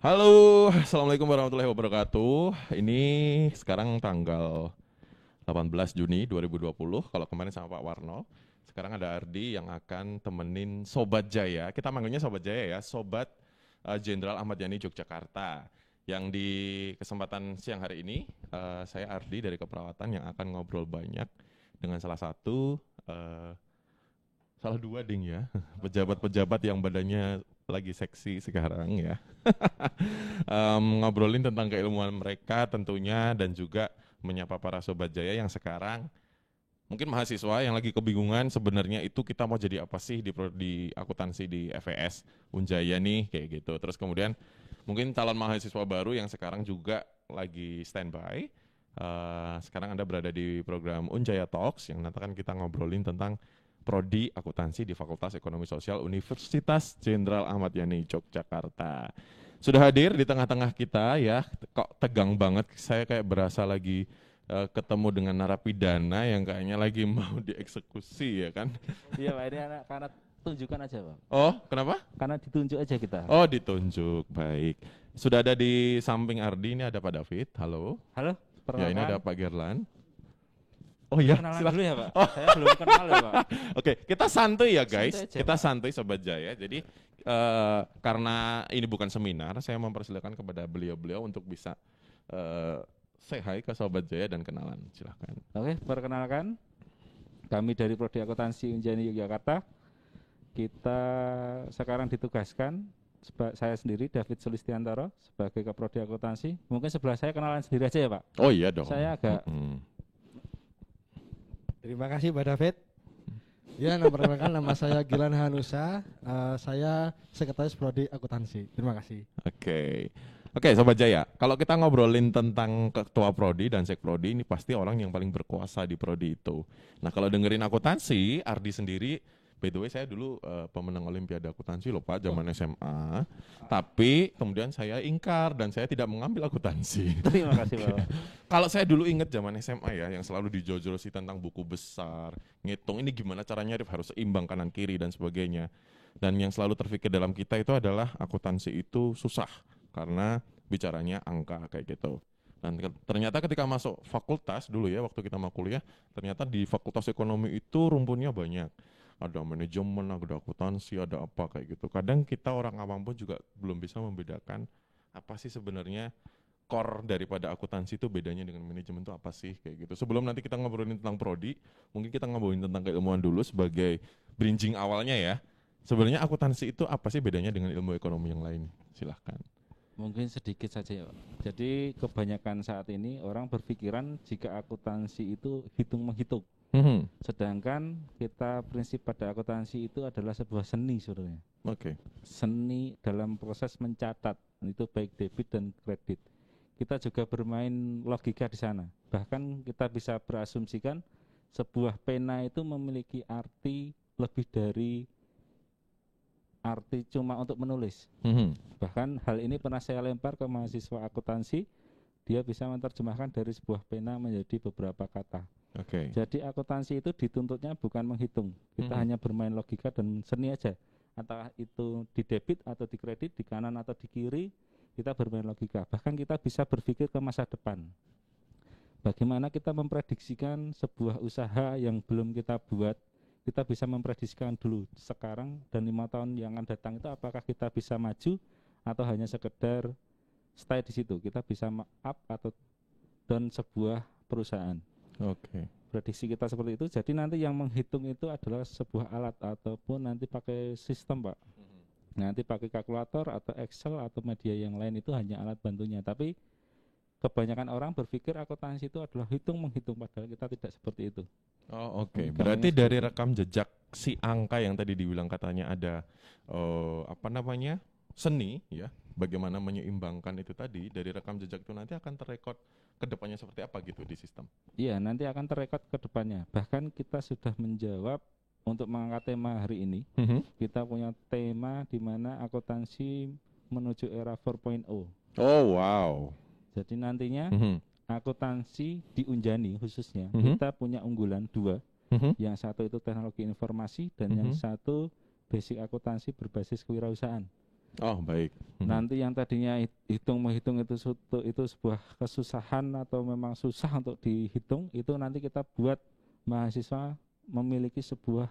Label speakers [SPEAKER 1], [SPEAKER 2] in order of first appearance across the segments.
[SPEAKER 1] Halo, Assalamualaikum warahmatullahi wabarakatuh. Ini sekarang tanggal 18 Juni 2020. Kalau kemarin sama Pak Warno, sekarang ada Ardi yang akan temenin Sobat Jaya. Kita manggilnya Sobat Jaya ya, Sobat Jenderal Ahmad Yani Yogyakarta. Yang di kesempatan siang hari ini, saya Ardi dari Keperawatan yang akan ngobrol banyak dengan eh, salah dua ding ya, pejabat-pejabat yang badannya lagi seksi sekarang ya. Ngobrolin tentang keilmuan mereka tentunya dan juga menyapa para sobat jaya yang sekarang mungkin mahasiswa yang lagi kebingungan sebenarnya itu kita mau jadi apa sih di akuntansi di FES Unjaya nih kayak gitu. Terus kemudian mungkin calon mahasiswa baru yang sekarang juga lagi standby. Sekarang Anda berada di program Unjaya Talks yang nanti kan kita ngobrolin tentang prodi akuntansi di Fakultas Ekonomi Sosial Universitas Jenderal Ahmad Yani Yogyakarta. Sudah hadir di tengah-tengah kita ya, kok tegang banget, saya kayak berasa lagi ketemu dengan narapidana yang kayaknya lagi mau dieksekusi ya kan.
[SPEAKER 2] Iya Pak, ini anak karena tunjukkan aja Pak.
[SPEAKER 1] Oh, kenapa?
[SPEAKER 2] Karena ditunjuk aja kita.
[SPEAKER 1] Oh, ditunjuk, baik. Sudah ada di samping Ardi, ini ada Pak David, halo.
[SPEAKER 2] Halo,
[SPEAKER 1] Ya, ini ada
[SPEAKER 2] perkenalkan.
[SPEAKER 1] Pak Gerlan. Oh iya,
[SPEAKER 2] Kenalan
[SPEAKER 1] silakan.
[SPEAKER 2] dulu ya Pak. Saya belum kenal ya Pak.
[SPEAKER 1] Oke, kita santuy ya guys.
[SPEAKER 2] Santai aja,
[SPEAKER 1] Kita
[SPEAKER 2] Pak.
[SPEAKER 1] santuy Sobat Jaya. Jadi karena ini bukan seminar, saya mempersilakan kepada beliau-beliau untuk bisa say hi ke Sobat Jaya dan kenalan. Silahkan.
[SPEAKER 2] Oke, perkenalkan. Kami dari Prodi Akuntansi Unjani Yogyakarta. Kita sekarang ditugaskan saya sendiri David Sulistiantoro sebagai Keprodi Akuntansi. Mungkin sebelah saya kenalan sendiri aja ya Pak.
[SPEAKER 1] Oh iya dong.
[SPEAKER 2] Saya agak
[SPEAKER 3] Terima kasih Pak David. Ya, perkenalkan nama saya Gilan Hanusa. Saya Sekretaris Prodi Akuntansi. Terima kasih.
[SPEAKER 1] Oke. Oke, Sobat Jaya. Kalau kita ngobrolin tentang ketua prodi dan sekprodi, ini pasti orang yang paling berkuasa di prodi itu. Nah, kalau dengerin akuntansi, Ardi sendiri, by the way saya dulu pemenang Olimpiade akuntansi loh Pak, zaman SMA. Tapi kemudian saya ingkar dan saya tidak mengambil akuntansi.
[SPEAKER 2] terima kasih Pak.
[SPEAKER 1] Kalau saya dulu inget zaman SMA ya, yang selalu dijojolosi tentang buku besar, ngitung ini gimana caranya harus seimbang kanan kiri dan sebagainya. Dan yang selalu terpikir dalam kita itu adalah akuntansi itu susah karena bicaranya angka kayak gitu. Dan ternyata ketika masuk fakultas dulu ya, waktu kita mau kuliah, ternyata di fakultas ekonomi itu rumpunnya banyak. Ada manajemen, ada akuntansi, ada apa kayak gitu. Kadang kita orang awam pun juga belum bisa membedakan apa sih sebenarnya core daripada akuntansi itu bedanya dengan manajemen itu apa sih kayak gitu. Sebelum nanti kita ngobrolin tentang prodi, mungkin kita ngobrolin tentang keilmuan dulu sebagai bridging awalnya ya. Sebenarnya akuntansi itu apa sih bedanya dengan ilmu ekonomi yang lain? Silahkan.
[SPEAKER 2] Mungkin sedikit saja ya Pak. Jadi kebanyakan saat ini orang berpikiran jika akuntansi itu hitung-menghitung. Sedangkan kita prinsip pada akuntansi itu adalah sebuah seni sebenarnya.
[SPEAKER 1] Oke.
[SPEAKER 2] Seni dalam proses mencatat, itu baik debit dan kredit. Kita juga bermain logika di sana. Bahkan kita bisa berasumsikan sebuah pena itu memiliki arti lebih dari arti cuma untuk menulis. Bahkan hal ini pernah saya lempar ke mahasiswa akuntansi, dia bisa menerjemahkan dari sebuah pena menjadi beberapa kata.
[SPEAKER 1] Oke.
[SPEAKER 2] Jadi akuntansi itu dituntutnya bukan menghitung, kita hanya bermain logika dan seni aja. Antara itu di debit atau di kredit, di kanan atau di kiri, kita bermain logika. Bahkan kita bisa berpikir ke masa depan. Bagaimana kita memprediksikan sebuah usaha yang belum kita buat, kita bisa memprediksikan dulu sekarang dan 5 tahun yang akan datang itu apakah kita bisa maju atau hanya sekedar stay di situ. Kita bisa up atau down sebuah perusahaan.
[SPEAKER 1] Oke.
[SPEAKER 2] Prediksi kita seperti itu. Jadi nanti yang menghitung itu adalah sebuah alat ataupun nanti pakai sistem Pak. Nanti pakai kalkulator atau Excel atau media yang lain itu hanya alat bantunya. Tapi kebanyakan orang berpikir akuntansi itu adalah hitung-menghitung, padahal kita tidak seperti itu.
[SPEAKER 1] Oh oke.
[SPEAKER 2] Gampangnya
[SPEAKER 1] Berarti dari
[SPEAKER 2] seperti itu.
[SPEAKER 1] rekam jejak si angka yang tadi dibilang katanya ada apa namanya seni ya, bagaimana menyeimbangkan itu tadi dari rekam jejak itu nanti akan terrekod ke depannya seperti apa gitu di sistem.
[SPEAKER 2] Iya, nanti akan terrekod ke depannya. Bahkan kita sudah menjawab untuk mengangkat tema hari ini. Kita punya tema di mana akuntansi menuju era 4.0.
[SPEAKER 1] Oh wow.
[SPEAKER 2] Jadi nantinya akuntansi di Unjani khususnya kita punya unggulan 2. Yang satu itu teknologi informasi dan yang satu basic akuntansi berbasis kewirausahaan.
[SPEAKER 1] Oh baik.
[SPEAKER 2] Nanti yang tadinya menghitung itu sebuah kesusahan atau memang susah untuk dihitung, itu nanti kita buat mahasiswa memiliki sebuah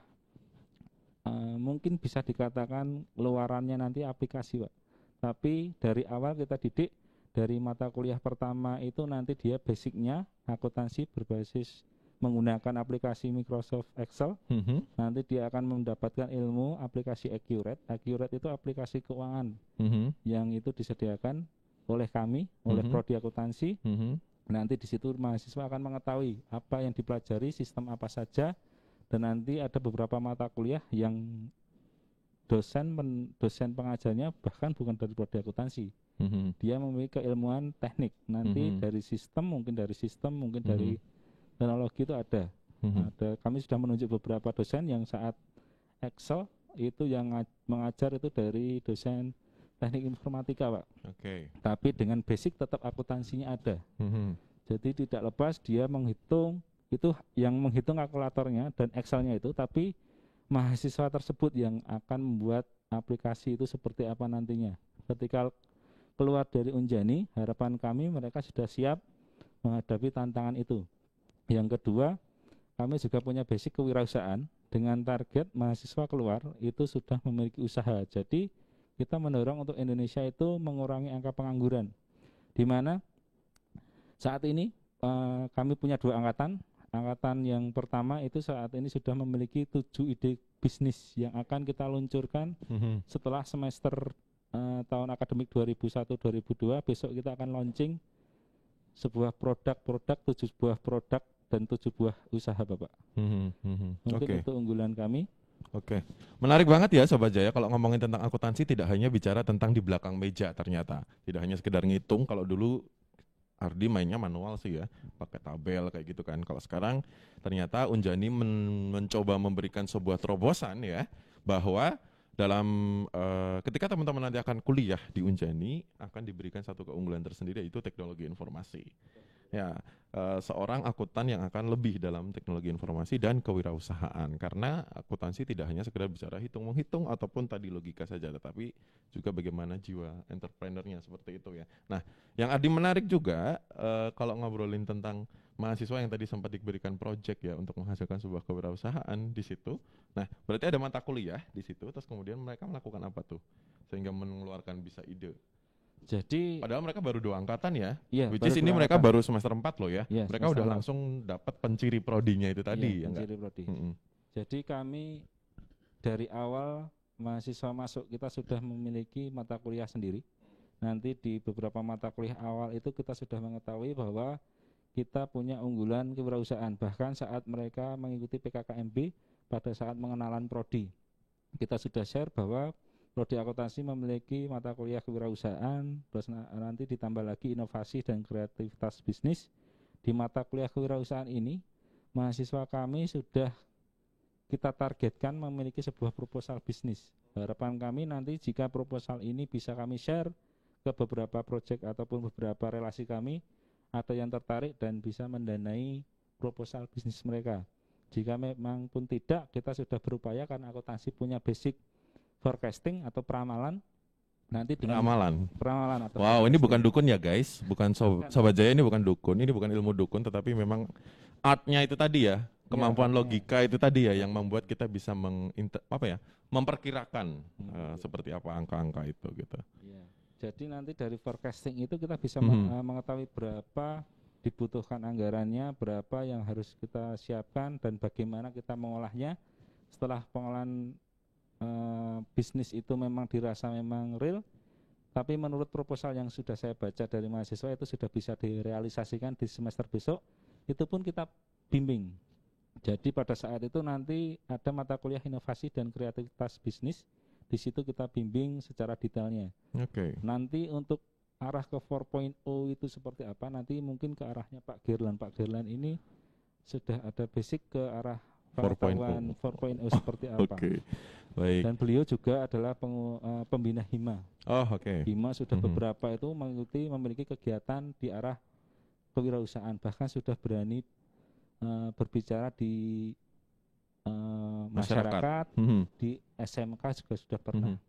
[SPEAKER 2] mungkin bisa dikatakan luarannya nanti aplikasi, Pak. Tapi dari awal kita didik dari mata kuliah pertama itu nanti dia basicnya akuntansi berbasis menggunakan aplikasi Microsoft Excel. Nanti dia akan mendapatkan ilmu aplikasi Accurate. Accurate itu aplikasi keuangan yang itu disediakan oleh kami, oleh prodi akuntansi. Nanti di situ mahasiswa akan mengetahui apa yang dipelajari, sistem apa saja, dan nanti ada beberapa mata kuliah yang dosen pengajarnya bahkan bukan dari prodi akuntansi. Dia memiliki keilmuan teknik. Nanti dari sistem, mungkin dari teknologi itu ada. Kami sudah menunjuk beberapa dosen yang saat Excel itu yang mengajar itu dari dosen teknik informatika, Pak. Tapi dengan basic tetap akuntansinya ada. Jadi tidak lepas dia menghitung, itu yang menghitung kalkulatornya dan Excelnya itu, tapi mahasiswa tersebut yang akan membuat aplikasi itu seperti apa nantinya. Ketika keluar dari Unjani, harapan kami mereka sudah siap menghadapi tantangan itu. Yang kedua, kami juga punya basic kewirausahaan dengan target mahasiswa keluar itu sudah memiliki usaha. Jadi kita mendorong untuk Indonesia itu mengurangi angka pengangguran. Di mana saat ini kami punya 2 angkatan. Angkatan yang pertama itu saat ini sudah memiliki 7 ide bisnis yang akan kita luncurkan setelah semester tahun akademik 2001-2002. Besok kita akan launching sebuah produk, 7 buah produk dan 7 buah usaha, Bapak. Mungkin itu unggulan kami.
[SPEAKER 1] Menarik banget ya Sobat Jaya, kalau ngomongin tentang akuntansi tidak hanya bicara tentang di belakang meja ternyata. Tidak hanya sekedar ngitung, kalau dulu Ardi mainnya manual sih ya, pakai tabel kayak gitu kan. Kalau sekarang ternyata Unjani mencoba memberikan sebuah terobosan ya, bahwa dalam ketika teman-teman nanti akan kuliah di Unjani akan diberikan satu keunggulan tersendiri, yaitu teknologi informasi. Ya, seorang akuntan yang akan lebih dalam teknologi informasi dan kewirausahaan, karena akuntansi tidak hanya sekedar bicara hitung-menghitung ataupun tadi logika saja, tetapi juga bagaimana jiwa entrepreneurnya seperti itu ya. Nah, yang Adi menarik juga kalau ngobrolin tentang mahasiswa yang tadi sempat diberikan project ya untuk menghasilkan sebuah kewirausahaan di situ. Nah, berarti ada mata kuliah di situ, terus kemudian mereka melakukan apa tuh sehingga mengeluarkan bisa ide.
[SPEAKER 2] Jadi
[SPEAKER 1] padahal mereka baru 2 angkatan ya,
[SPEAKER 2] which
[SPEAKER 1] is ini mereka baru semester 4 loh ya. Mereka udah langsung dapat penciri prodinya itu tadi ya,
[SPEAKER 2] penciri prodi. Jadi kami dari awal mahasiswa masuk kita sudah memiliki mata kuliah sendiri. Nanti di beberapa mata kuliah awal itu kita sudah mengetahui bahwa kita punya unggulan kewirausahaan. Bahkan saat mereka mengikuti PKKMB pada saat mengenalan prodi, kita sudah share bahwa prodi akuntansi memiliki mata kuliah kewirausahaan, terus nanti ditambah lagi inovasi dan kreativitas bisnis. Di mata kuliah kewirausahaan ini, mahasiswa kami sudah kita targetkan memiliki sebuah proposal bisnis. Harapan kami nanti jika proposal ini bisa kami share ke beberapa proyek ataupun beberapa relasi kami, ada yang tertarik dan bisa mendanai proposal bisnis mereka. Jika memang pun tidak, kita sudah berupaya karena akuntansi punya basic forecasting atau peramalan. Nanti dengan peramalan atau
[SPEAKER 1] wow, ini bukan dukun ya guys, bukan Sobat Jaya, ini bukan dukun, ini bukan ilmu dukun, tetapi memang artnya itu tadi ya, kemampuan logika itu tadi ya yang membuat kita bisa memperkirakan seperti apa angka-angka itu gitu.
[SPEAKER 2] Jadi nanti dari forecasting itu kita bisa mengetahui berapa dibutuhkan anggarannya, berapa yang harus kita siapkan dan bagaimana kita mengolahnya. Setelah pengolahan bisnis itu memang dirasa memang real, tapi menurut proposal yang sudah saya baca dari mahasiswa itu sudah bisa direalisasikan di semester besok, itu pun kita bimbing. Jadi pada saat itu nanti ada mata kuliah inovasi dan kreativitas bisnis, di situ kita bimbing secara detailnya. Nanti untuk arah ke 4.0 itu seperti apa, nanti mungkin ke arahnya Pak Gerlan ini sudah ada basic ke arah pengetahuan 4.0 seperti apa.
[SPEAKER 1] Baik.
[SPEAKER 2] Dan beliau juga adalah pembina Hima. Hima sudah beberapa itu memiliki kegiatan di arah kewirausahaan, bahkan sudah berani berbicara di masyarakat, di SMK juga sudah pernah.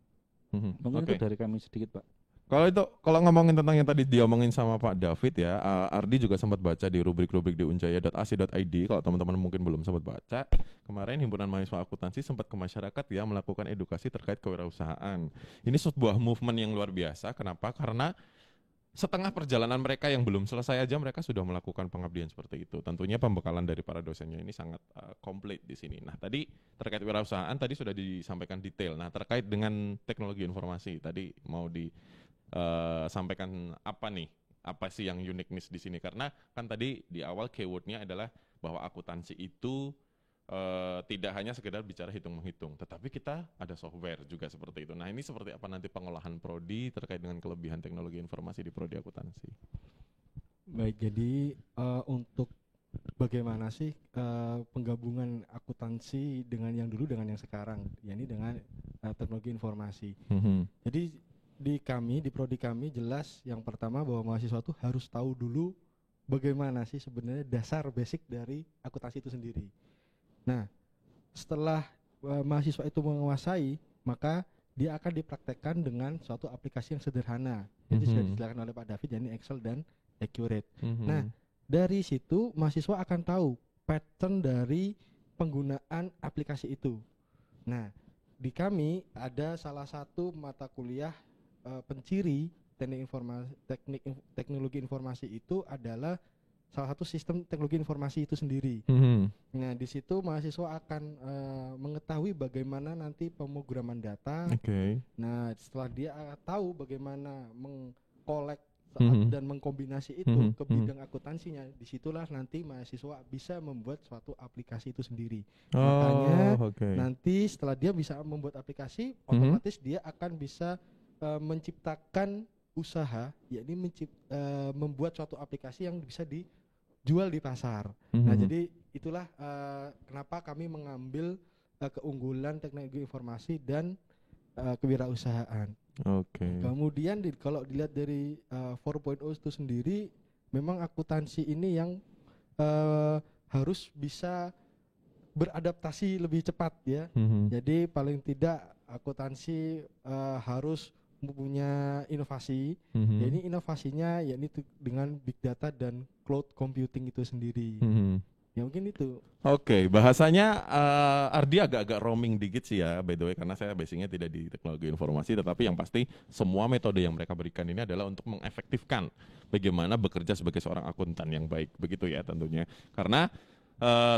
[SPEAKER 2] Mungkin itu dari kami sedikit, Pak.
[SPEAKER 1] Kalau ngomongin tentang yang tadi diomongin sama Pak David ya, Ardi juga sempat baca di rubrik-rubrik di unjaya.ac.id. Kalau teman-teman mungkin belum sempat baca, kemarin Himpunan Mahasiswa Akuntansi sempat ke masyarakat ya melakukan edukasi terkait kewirausahaan. Ini sebuah movement yang luar biasa. Kenapa? Karena setengah perjalanan mereka yang belum selesai aja mereka sudah melakukan pengabdian seperti itu. Tentunya pembekalan dari para dosennya ini sangat komplit di sini. Nah, tadi terkait wirausahaan tadi sudah disampaikan detail. Nah, terkait dengan teknologi informasi tadi mau disampaikan apa nih? Apa sih yang uniqueness di sini? Karena kan tadi di awal keywordnya adalah bahwa akuntansi itu tidak hanya sekedar bicara hitung-menghitung, tetapi kita ada software juga seperti itu. Nah, ini seperti apa nanti pengolahan prodi terkait dengan kelebihan teknologi informasi di prodi akuntansi?
[SPEAKER 3] Baik, jadi untuk bagaimana sih penggabungan akuntansi dengan yang dulu dengan yang sekarang, yakni dengan teknologi informasi. Jadi di prodi kami jelas yang pertama bahwa mahasiswa itu harus tahu dulu bagaimana sih sebenarnya dasar basic dari akuntansi itu sendiri. Nah, setelah mahasiswa itu menguasai, maka dia akan dipraktekkan dengan suatu aplikasi yang sederhana. Jadi sudah dijelaskan oleh Pak David, yakni Excel dan Accurate. Nah, dari situ mahasiswa akan tahu pattern dari penggunaan aplikasi itu. Nah, di kami ada salah satu mata kuliah penciri teknologi informasi itu adalah salah satu sistem teknologi informasi itu sendiri. Nah, di situ mahasiswa akan mengetahui bagaimana nanti pemrograman data. Nah, setelah dia tahu bagaimana mengkolek dan mengkombinasi itu ke bidang akuntansinya, disitulah nanti mahasiswa bisa membuat suatu aplikasi itu sendiri. Makanya nanti setelah dia bisa membuat aplikasi, otomatis dia akan bisa menciptakan usaha, yakni membuat suatu aplikasi yang bisa dijual di pasar. Nah, jadi itulah kenapa kami mengambil keunggulan teknologi informasi dan kewirausahaan. Kemudian kalau dilihat dari 4.0 itu sendiri, memang akuntansi ini yang harus bisa beradaptasi lebih cepat ya. Jadi paling tidak akuntansi harus mempunyai inovasi. Ya, ini inovasinya yakni dengan big data dan cloud computing itu sendiri. Ya mungkin itu.
[SPEAKER 1] Bahasanya Ardi agak-agak roaming dikit sih ya, by the way, karena saya basicnya tidak di teknologi informasi, tetapi yang pasti semua metode yang mereka berikan ini adalah untuk mengefektifkan bagaimana bekerja sebagai seorang akuntan yang baik, begitu ya tentunya. Karena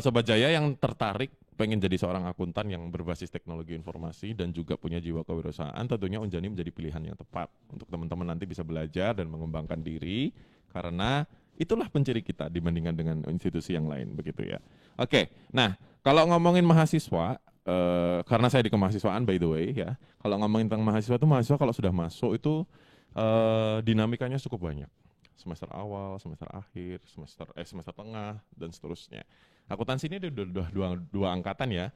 [SPEAKER 1] Sobat Jaya yang tertarik pengen jadi seorang akuntan yang berbasis teknologi informasi dan juga punya jiwa kewirausahaan, tentunya Unjani menjadi pilihan yang tepat untuk teman-teman nanti bisa belajar dan mengembangkan diri, karena itulah penciri kita dibandingkan dengan institusi yang lain, begitu ya. Nah kalau ngomongin mahasiswa, karena saya di kemahasiswaan by the way ya, kalau ngomongin tentang mahasiswa itu, mahasiswa kalau sudah masuk itu dinamikanya cukup banyak. Semester awal, semester akhir, semester tengah, dan seterusnya. Akuntansi ini udah dua angkatan ya.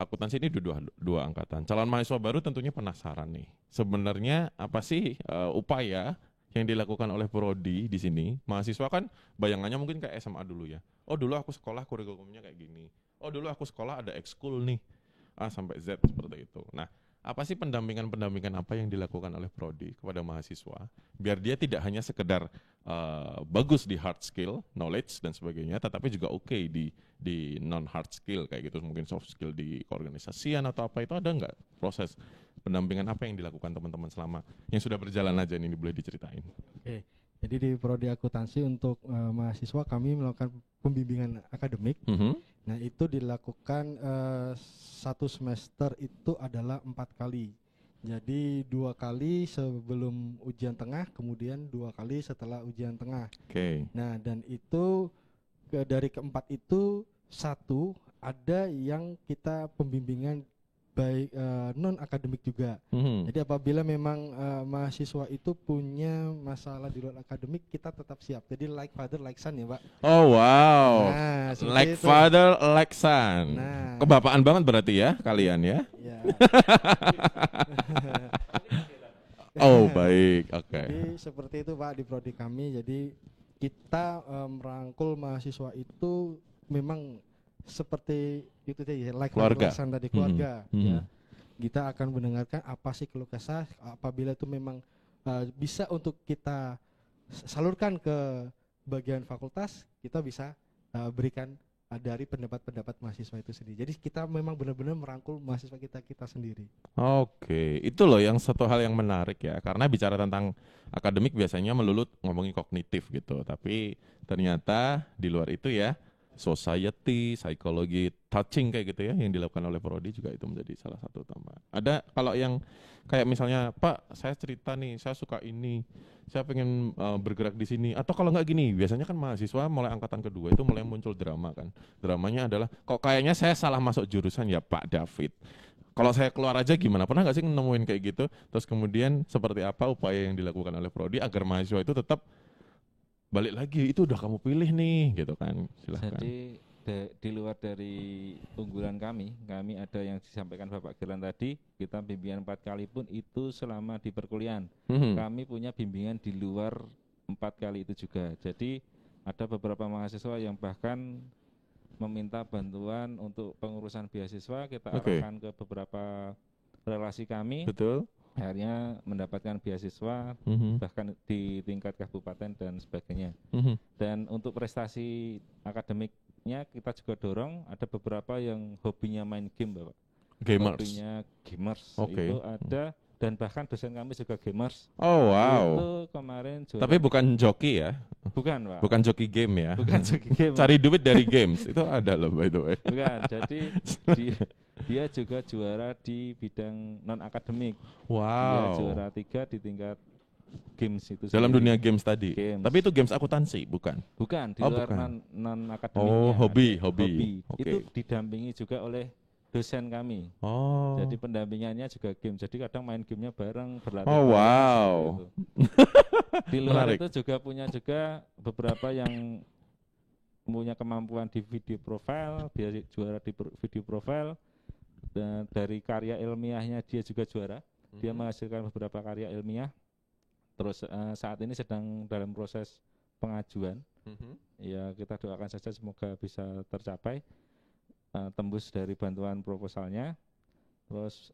[SPEAKER 1] Akuntansi ini dua angkatan. Calon mahasiswa baru tentunya penasaran nih. Sebenarnya apa sih upaya yang dilakukan oleh prodi di sini? Mahasiswa kan bayangannya mungkin kayak SMA dulu ya. Oh, dulu aku sekolah kurikulumnya kayak gini. Oh, dulu aku sekolah ada ekskul nih. A sampai Z seperti itu. Nah, apa sih pendampingan apa yang dilakukan oleh prodi kepada mahasiswa biar dia tidak hanya sekedar bagus di hard skill, knowledge dan sebagainya, tetapi juga di non hard skill kayak gitu, mungkin soft skill di keorganisasian atau apa, itu ada nggak proses pendampingan apa yang dilakukan teman-teman selama yang sudah berjalan aja, ini boleh diceritain?
[SPEAKER 3] Jadi di prodi akuntansi untuk mahasiswa kami melakukan pembimbingan akademik. Nah, itu dilakukan satu semester itu adalah 4 kali. Jadi 2 kali sebelum ujian tengah, kemudian 2 kali setelah ujian tengah. Nah, dan itu dari keempat itu satu ada yang kita pembimbingan baik non akademik juga. Jadi apabila memang mahasiswa itu punya masalah di luar akademik, kita tetap siap. Jadi like father like son ya, Pak.
[SPEAKER 1] Oh wow.
[SPEAKER 3] Nah,
[SPEAKER 1] like
[SPEAKER 3] itu.
[SPEAKER 1] Father like son.
[SPEAKER 3] Nah,
[SPEAKER 1] kebapaan banget berarti ya kalian ya. Oh baik,
[SPEAKER 3] Jadi seperti itu Pak di prodi kami. Jadi kita merangkul mahasiswa itu memang seperti itu tadi, like
[SPEAKER 1] keluarga
[SPEAKER 3] tadi, keluarga ya. Kita akan mendengarkan apa sih keluh kesah, apabila itu memang bisa untuk kita salurkan ke bagian fakultas, kita bisa berikan dari pendapat-pendapat mahasiswa itu sendiri. Jadi kita memang benar-benar merangkul mahasiswa kita sendiri.
[SPEAKER 1] Oke, itu loh yang satu hal yang menarik ya, karena bicara tentang akademik biasanya melulu ngomongin kognitif gitu, tapi ternyata di luar itu ya, society, psikologi, touching kayak gitu ya, yang dilakukan oleh Prodi juga itu menjadi salah satu tambahan. Ada kalau yang kayak misalnya, Pak, saya cerita nih, saya suka ini, saya pengen bergerak di sini, atau kalau nggak gini, biasanya kan mahasiswa mulai angkatan kedua itu mulai muncul drama kan. Dramanya adalah, kok kayaknya saya salah masuk jurusan ya Pak David. Kalau saya keluar aja gimana? Pernah nggak sih nemuin kayak gitu? Terus kemudian seperti apa upaya yang dilakukan oleh Prodi agar mahasiswa itu tetap balik lagi, itu udah kamu pilih nih gitu kan. Silahkan.
[SPEAKER 2] Jadi di luar dari unggulan kami ada yang disampaikan Bapak Girlan tadi, kita bimbingan 4 kali pun itu selama di perkuliahan. Kami punya bimbingan di luar 4 kali itu juga. Jadi ada beberapa mahasiswa yang bahkan meminta bantuan untuk pengurusan beasiswa, kita arahkan ke beberapa relasi kami.
[SPEAKER 1] Betul.
[SPEAKER 2] Akhirnya mendapatkan beasiswa bahkan di tingkat kabupaten dan sebagainya. Dan untuk prestasi akademiknya kita juga dorong, ada beberapa yang hobinya main game, Bapak.
[SPEAKER 1] Gamers.
[SPEAKER 2] Hobinya gamers itu ada, dan bahkan dosen kami juga gamers.
[SPEAKER 1] Oh wow.
[SPEAKER 2] Itu kemarin juara.
[SPEAKER 1] Tapi bukan joki ya?
[SPEAKER 2] Bukan, Pak.
[SPEAKER 1] Bukan joki game ya?
[SPEAKER 2] Bukan joki game.
[SPEAKER 1] Cari duit dari games itu ada loh by the way.
[SPEAKER 2] Bukan. Jadi dia juga juara di bidang non akademik.
[SPEAKER 1] Wow.
[SPEAKER 2] Dia juara 3 di tingkat games itu.
[SPEAKER 1] Dalam
[SPEAKER 2] sendiri.
[SPEAKER 1] dunia games tadi.
[SPEAKER 2] Games.
[SPEAKER 1] Tapi itu games akuntansi, bukan?
[SPEAKER 2] Bukan, di luar non akademiknya.
[SPEAKER 1] Oh, hobi.
[SPEAKER 2] Okay. Itu
[SPEAKER 1] Okay.
[SPEAKER 2] didampingi juga oleh dosen kami.
[SPEAKER 1] Oh.
[SPEAKER 2] Jadi pendampingannya juga game. Jadi kadang main gamenya bareng, berlatih.
[SPEAKER 1] Oh wow.
[SPEAKER 2] Di luar
[SPEAKER 1] Menarik.
[SPEAKER 2] itu juga punya juga beberapa yang punya kemampuan di video profile, dia juara di video profile, dan dari karya ilmiahnya dia juga juara. Dia menghasilkan beberapa karya ilmiah. Terus saat ini sedang dalam proses pengajuan. Ya kita doakan saja semoga bisa tercapai, tembus dari bantuan proposalnya. Terus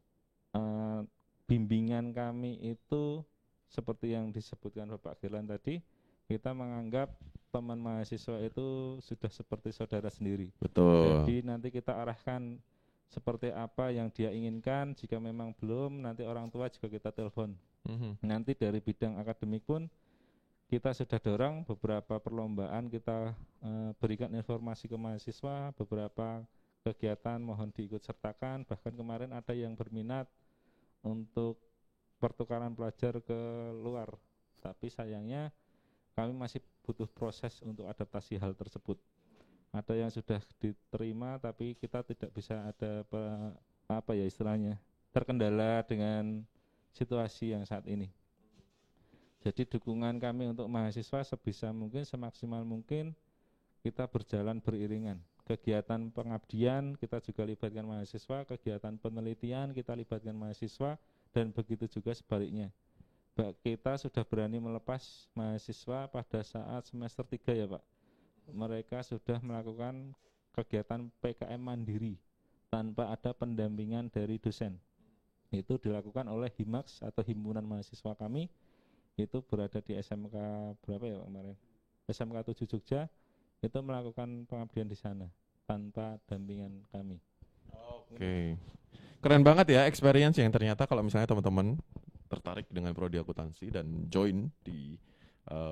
[SPEAKER 2] bimbingan kami itu seperti yang disebutkan Bapak Girlan tadi, kita menganggap teman mahasiswa itu sudah seperti saudara sendiri.
[SPEAKER 1] Betul.
[SPEAKER 2] Jadi nanti kita arahkan seperti apa yang dia inginkan. Jika memang belum, nanti orang tua juga kita telepon. Nanti dari bidang akademik pun kita sudah dorong beberapa perlombaan, kita berikan informasi ke mahasiswa, beberapa kegiatan mohon diikut sertakan. Bahkan kemarin ada yang berminat untuk pertukaran pelajar ke luar, tapi sayangnya kami masih butuh proses untuk adaptasi hal tersebut. Ada yang sudah diterima, tapi kita tidak bisa ada apa ya istilahnya, terkendala dengan situasi yang saat ini. Jadi dukungan kami untuk mahasiswa sebisa mungkin, semaksimal mungkin kita berjalan beriringan. Kegiatan pengabdian kita juga libatkan mahasiswa, kegiatan penelitian kita libatkan mahasiswa, dan begitu juga sebaliknya. Kita sudah berani melepas mahasiswa pada saat semester 3 ya Pak. Mereka sudah melakukan kegiatan PKM mandiri tanpa ada pendampingan dari dosen. Itu dilakukan oleh HIMAX atau Himpunan Mahasiswa kami. Itu berada di SMK berapa ya Pak kemarin? SMK 7 Jogja. Itu melakukan pengabdian di sana tanpa dampingan kami.
[SPEAKER 1] Oke. Keren banget ya experience yang ternyata kalau misalnya teman-teman tertarik dengan prodi akuntansi dan join di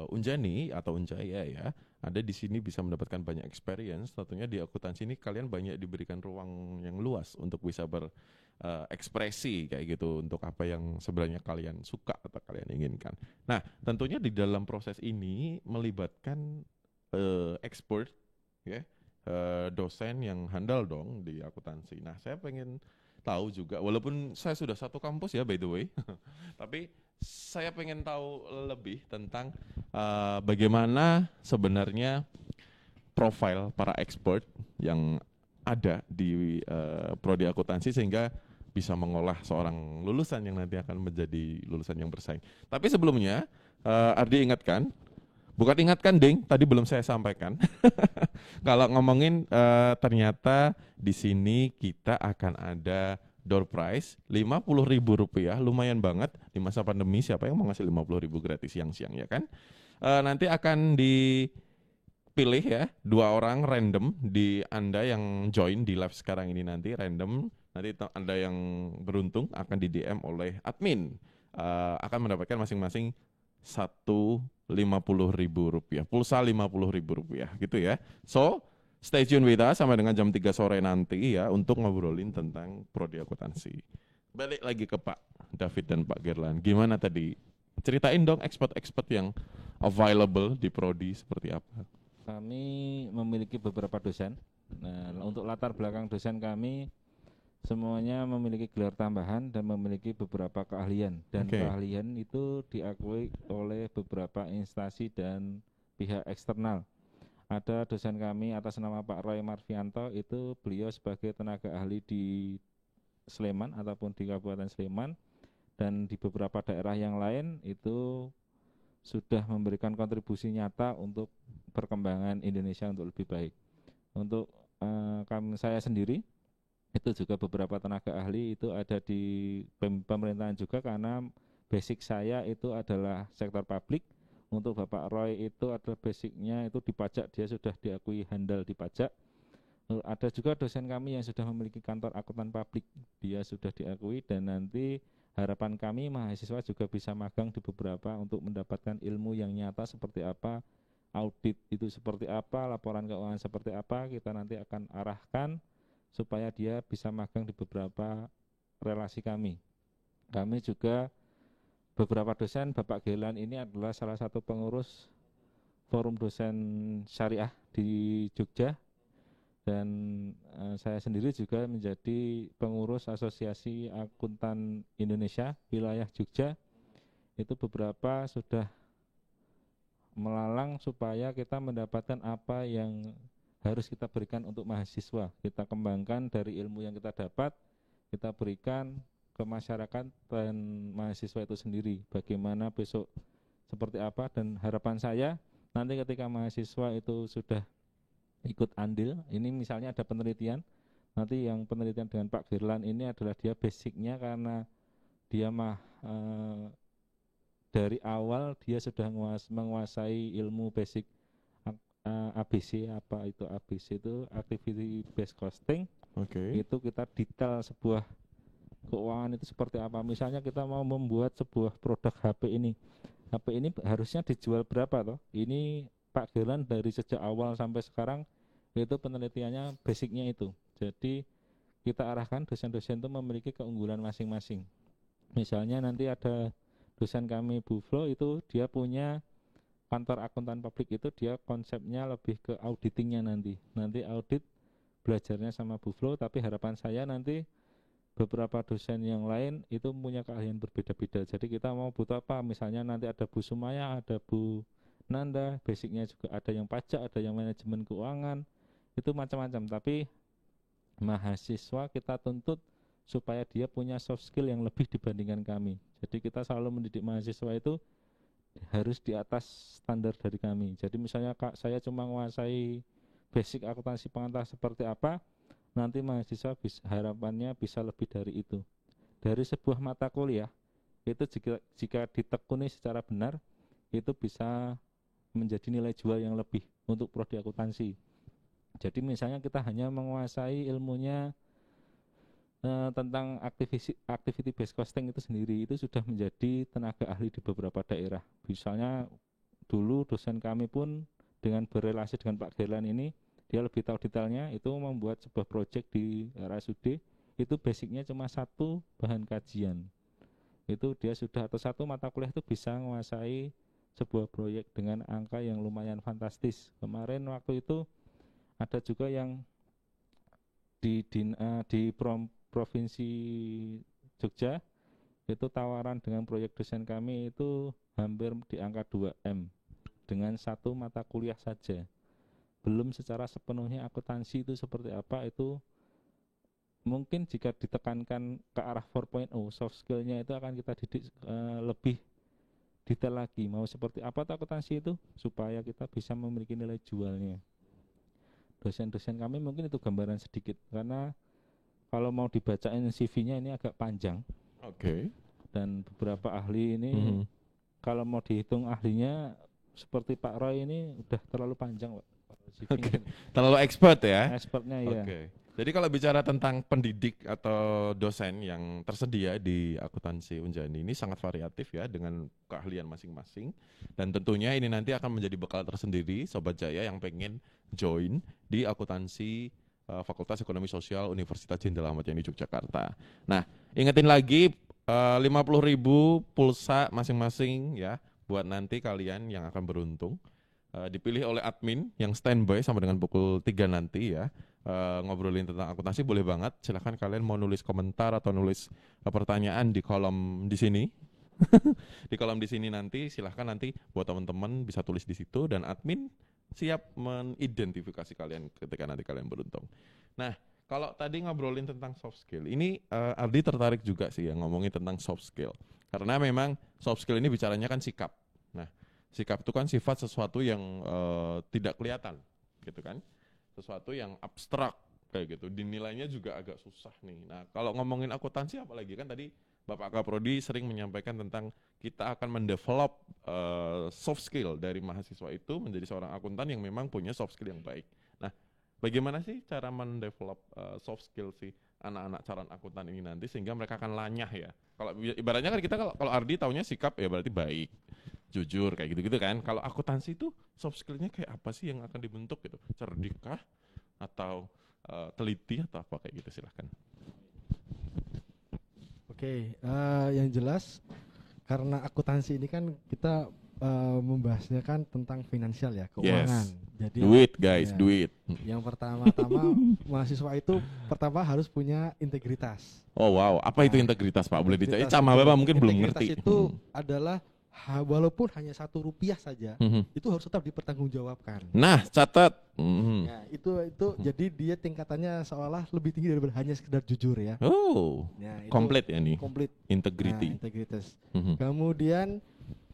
[SPEAKER 1] Unjani atau Unjaya ya, ada di sini bisa mendapatkan banyak experience. Tentunya di akuntansi ini kalian banyak diberikan ruang yang luas untuk bisa berekspresi kayak gitu untuk apa yang sebenarnya kalian suka atau kalian inginkan. Nah, tentunya di dalam proses ini melibatkan expert ya, dosen yang handal dong di akuntansi. Nah, saya pengen tahu juga, walaupun saya sudah satu kampus ya by the way, tapi saya pengen tahu lebih tentang bagaimana sebenarnya profil para expert yang ada di prodi akuntansi sehingga bisa mengolah seorang lulusan yang nanti akan menjadi lulusan yang bersaing. Tapi sebelumnya, Ardi ingatkan, bukan ingatkan Ding, tadi belum saya sampaikan. Kalau ngomongin ternyata di sini kita akan ada door prize Rp50.000, lumayan banget di masa pandemi. Siapa yang mau ngasih 50.000 gratis siang-siang ya kan? Nanti akan dipilih ya 2 orang random di Anda yang join di live sekarang ini, nanti random. Nanti Anda yang beruntung akan di DM oleh admin, akan mendapatkan masing-masing Rp50.000, pulsa Rp50.000 gitu ya. So stay tune with us sampai dengan jam 3 sore nanti ya untuk ngobrolin tentang prodi akuntansi. Balik lagi ke Pak David dan Pak Gerlan. Gimana tadi? Ceritain dong expert-expert yang available di prodi seperti apa?
[SPEAKER 2] Kami memiliki beberapa dosen. Nah, untuk latar belakang dosen kami semuanya memiliki gelar tambahan dan memiliki beberapa keahlian. Dan keahlian itu diakui oleh beberapa instansi dan pihak eksternal. Ada dosen kami atas nama Pak Roy Marvianto, itu beliau sebagai tenaga ahli di Sleman ataupun di Kabupaten Sleman, dan di beberapa daerah yang lain itu sudah memberikan kontribusi nyata untuk perkembangan Indonesia untuk lebih baik. Untuk saya sendiri itu juga beberapa tenaga ahli itu ada di pemerintahan juga, karena basic saya itu adalah sektor publik. Untuk Bapak Roy itu adalah basicnya itu di pajak, dia sudah diakui handal di pajak. Ada juga dosen kami yang sudah memiliki kantor akuntan publik, dia sudah diakui, dan nanti harapan kami mahasiswa juga bisa magang di beberapa untuk mendapatkan ilmu yang nyata seperti apa, audit itu seperti apa, laporan keuangan seperti apa, kita nanti akan arahkan supaya dia bisa magang di beberapa relasi kami. Kami juga beberapa dosen, Bapak Gelan ini adalah salah satu pengurus forum dosen syariah di Jogja, dan saya sendiri juga menjadi pengurus Asosiasi Akuntan Indonesia wilayah Jogja. Itu beberapa sudah melalang supaya kita mendapatkan apa yang harus kita berikan untuk mahasiswa. Kita kembangkan dari ilmu yang kita dapat, kita berikan ke masyarakat dan mahasiswa itu sendiri. Bagaimana besok seperti apa, dan harapan saya nanti ketika mahasiswa itu sudah ikut andil, ini misalnya ada penelitian, nanti yang penelitian dengan Pak Gerlan ini adalah dia basicnya karena dia dari awal dia sudah menguasai ilmu basic ABC. Apa itu ABC? Itu activity based costing. Itu kita detail sebuah keuangan itu seperti apa. Misalnya kita mau membuat sebuah produk HP ini harusnya dijual berapa toh? Ini Pak Gerlan dari sejak awal sampai sekarang itu penelitiannya basicnya itu. Jadi kita arahkan dosen-dosen itu memiliki keunggulan masing-masing. Misalnya nanti ada dosen kami Bu Flo, itu dia punya kantor akuntan publik, itu dia konsepnya lebih ke auditingnya nanti audit belajarnya sama Bu Flo. Tapi harapan saya nanti beberapa dosen yang lain itu punya keahlian berbeda-beda. Jadi kita mau butuh apa, misalnya nanti ada Bu Sumaya, ada Bu Nanda, basicnya juga ada yang pajak, ada yang manajemen keuangan, itu macam-macam. Tapi mahasiswa kita tuntut supaya dia punya soft skill yang lebih dibandingkan kami. Jadi kita selalu mendidik mahasiswa itu harus di atas standar dari kami. Jadi misalnya saya cuma menguasai basic akuntansi pengantar seperti apa, nanti mahasiswa harapannya bisa lebih dari itu. Dari sebuah mata kuliah itu jika ditekuni secara benar, itu bisa menjadi nilai jual yang lebih untuk prodi akuntansi. Jadi misalnya kita hanya menguasai ilmunya tentang activity based costing itu sendiri, itu sudah menjadi tenaga ahli di beberapa daerah. Misalnya dulu dosen kami pun dengan berelasi dengan Pak Gerlan ini, dia lebih tahu detailnya, itu membuat sebuah proyek di RSUD, itu basicnya cuma satu bahan kajian. Itu dia sudah, atau satu mata kuliah itu bisa menguasai sebuah proyek dengan angka yang lumayan fantastis. Kemarin waktu itu ada juga yang di Provinsi Jogja, itu tawaran dengan proyek dosen kami itu hampir di angka 2M dengan satu mata kuliah saja. Belum secara sepenuhnya akuntansi itu seperti apa, itu mungkin jika ditekankan ke arah 4.0, soft skillnya itu akan kita didik lebih detail lagi. Mau seperti apa akuntansi itu supaya kita bisa memiliki nilai jualnya. Dosen-dosen kami mungkin itu gambaran sedikit, karena kalau mau dibacain CV-nya ini agak panjang.
[SPEAKER 1] Oke.
[SPEAKER 2] Dan beberapa ahli ini kalau mau dihitung ahlinya seperti Pak Roy ini udah terlalu panjang, Pak.
[SPEAKER 1] Oke. Terlalu expert ya?
[SPEAKER 2] Expertnya ya.
[SPEAKER 1] Oke. Jadi kalau bicara tentang pendidik atau dosen yang tersedia di akuntansi Unjani ini sangat variatif ya dengan keahlian masing-masing, dan tentunya ini nanti akan menjadi bekal tersendiri Sobat Jaya yang pengen join di akuntansi Fakultas Ekonomi Sosial Universitas Jenderal Ahmad Yani Yogyakarta. Nah, ingetin lagi 50.000 pulsa masing-masing ya buat nanti kalian yang akan beruntung. Dipilih oleh admin yang standby sampai dengan pukul 3 nanti ya. Ngobrolin tentang akuntansi boleh banget. Silahkan kalian mau nulis komentar atau nulis pertanyaan di kolom di sini. Di kolom di sini nanti silahkan nanti buat teman-teman bisa tulis di situ dan admin siap mengidentifikasi kalian ketika nanti kalian beruntung. Nah, kalau tadi ngobrolin tentang soft skill, ini Ardi tertarik juga sih ya ngomongin tentang soft skill. Karena memang soft skill ini bicaranya kan sikap. Nah, sikap itu kan sifat sesuatu yang tidak kelihatan, gitu kan? Sesuatu yang abstrak kayak gitu. Dinilainya juga agak susah nih. Nah, kalau ngomongin akuntansi apalagi kan tadi Bapak Kaprodi sering menyampaikan tentang kita akan mendevelop soft skill dari mahasiswa itu menjadi seorang akuntan yang memang punya soft skill yang baik. Nah, bagaimana sih cara mendevelop soft skill si anak-anak calon akuntan ini nanti sehingga mereka akan lanyah ya? Kalau ibaratnya kan kita kalau Ardi taunya sikap ya berarti baik, jujur kayak gitu-gitu kan. Kalau akuntansi itu soft skillnya kayak apa sih yang akan dibentuk gitu? Cerdik kah? Atau teliti atau apa kayak gitu, silahkan.
[SPEAKER 3] Oke, yang jelas karena akuntansi ini kan kita membahasnya kan tentang finansial ya, keuangan.
[SPEAKER 1] Yes.
[SPEAKER 3] Jadi
[SPEAKER 1] duit guys,
[SPEAKER 3] ya,
[SPEAKER 1] duit.
[SPEAKER 3] Yang pertama-tama mahasiswa itu pertama harus punya integritas.
[SPEAKER 1] Oh wow, apa itu integritas Pak? Boleh dicari? Sama Bapak mungkin belum ngerti.
[SPEAKER 3] Integritas itu adalah walaupun hanya Rp1 saja, itu harus tetap dipertanggungjawabkan.
[SPEAKER 1] Nah, catat.
[SPEAKER 3] Ya, itu jadi dia tingkatannya seolah lebih tinggi daripada hanya sekedar jujur ya.
[SPEAKER 1] Oh,
[SPEAKER 3] ya,
[SPEAKER 1] komplit ya nih.
[SPEAKER 3] Komplit.
[SPEAKER 1] Integrity.
[SPEAKER 3] Nah, integritas. Kemudian